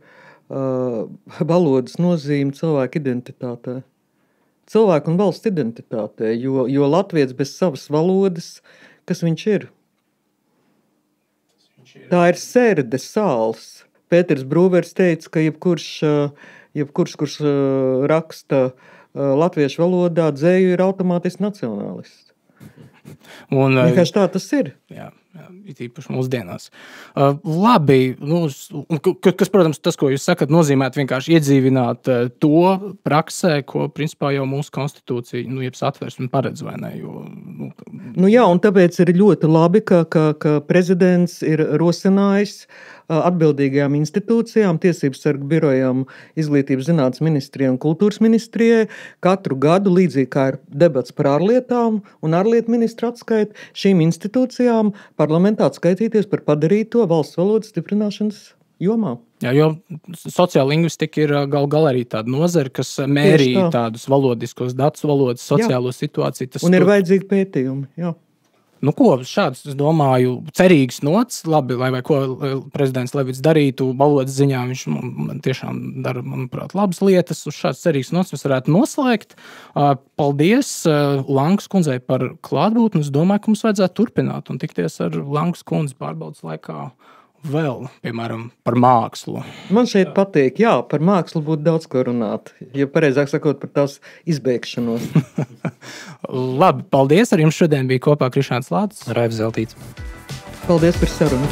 [SPEAKER 3] valodas nozīmi cilvēku identitātē. Cilvēku un valsts identitātē, jo latvietis bez savas valodas, kas viņš ir? Tā ir sērde, sāls. Pēters Brūvers teica, ka jebkurš, kurš raksta latviešu valodā dzēju, ir automātiski nacionālists. Vienkārši tā tas ir.
[SPEAKER 1] Jā, it īpaši mūsdienās. Labi, kas, protams, tas, ko jūs sakat, nozīmētu vienkārši iedzīvināt to praksē, ko, principā, jau mūsu konstitūcija, jeb Satversme paredz, vai ne?
[SPEAKER 3] Jā, un tāpēc ir ļoti labi, ka prezidents ir rosinājis atbildīgajām institūcijām, Tiesības sargu birojām, Izglītības zinātnes ministrijai un Kultūras ministrijai katru gadu, līdzīgi kā ir debats par ārlietām un ārlietu ministru atskaita, šīm institūcijām parlamentā atskaitīties par padarīto valsts valodas stiprināšanas jomā.
[SPEAKER 1] Jā, jo sociāla lingvistika ir galā arī tāda nozara, kas mērīja tādus valodiskos datus, valodas sociālo situāciju.
[SPEAKER 3] Un ir vajadzīgi pētījumi, jā.
[SPEAKER 1] Šāds, es domāju, cerīgs nots, labi, lai ko prezidents Levits darītu valodas ziņā, viņš tiešām dara, manuprāt, labas lietas, uz šāds cerīgs nots mēs varētu noslēgt. Paldies Langas kundzei par klātbūtni, es domāju, ka mums vajadzētu turpināt un tikties ar Langas kundzi pārbaudas laikā vēl, piemēram, par mākslu.
[SPEAKER 3] Man šeit patīk, jā, par mākslu būtu daudz ko runāt, ja pareizāk sakot par tās izbēgšanos.
[SPEAKER 1] Labi, paldies, ar jums šodien bija kopā Krišāns Lācis.
[SPEAKER 2] Raivs Zeltīts.
[SPEAKER 3] Paldies par sarunu.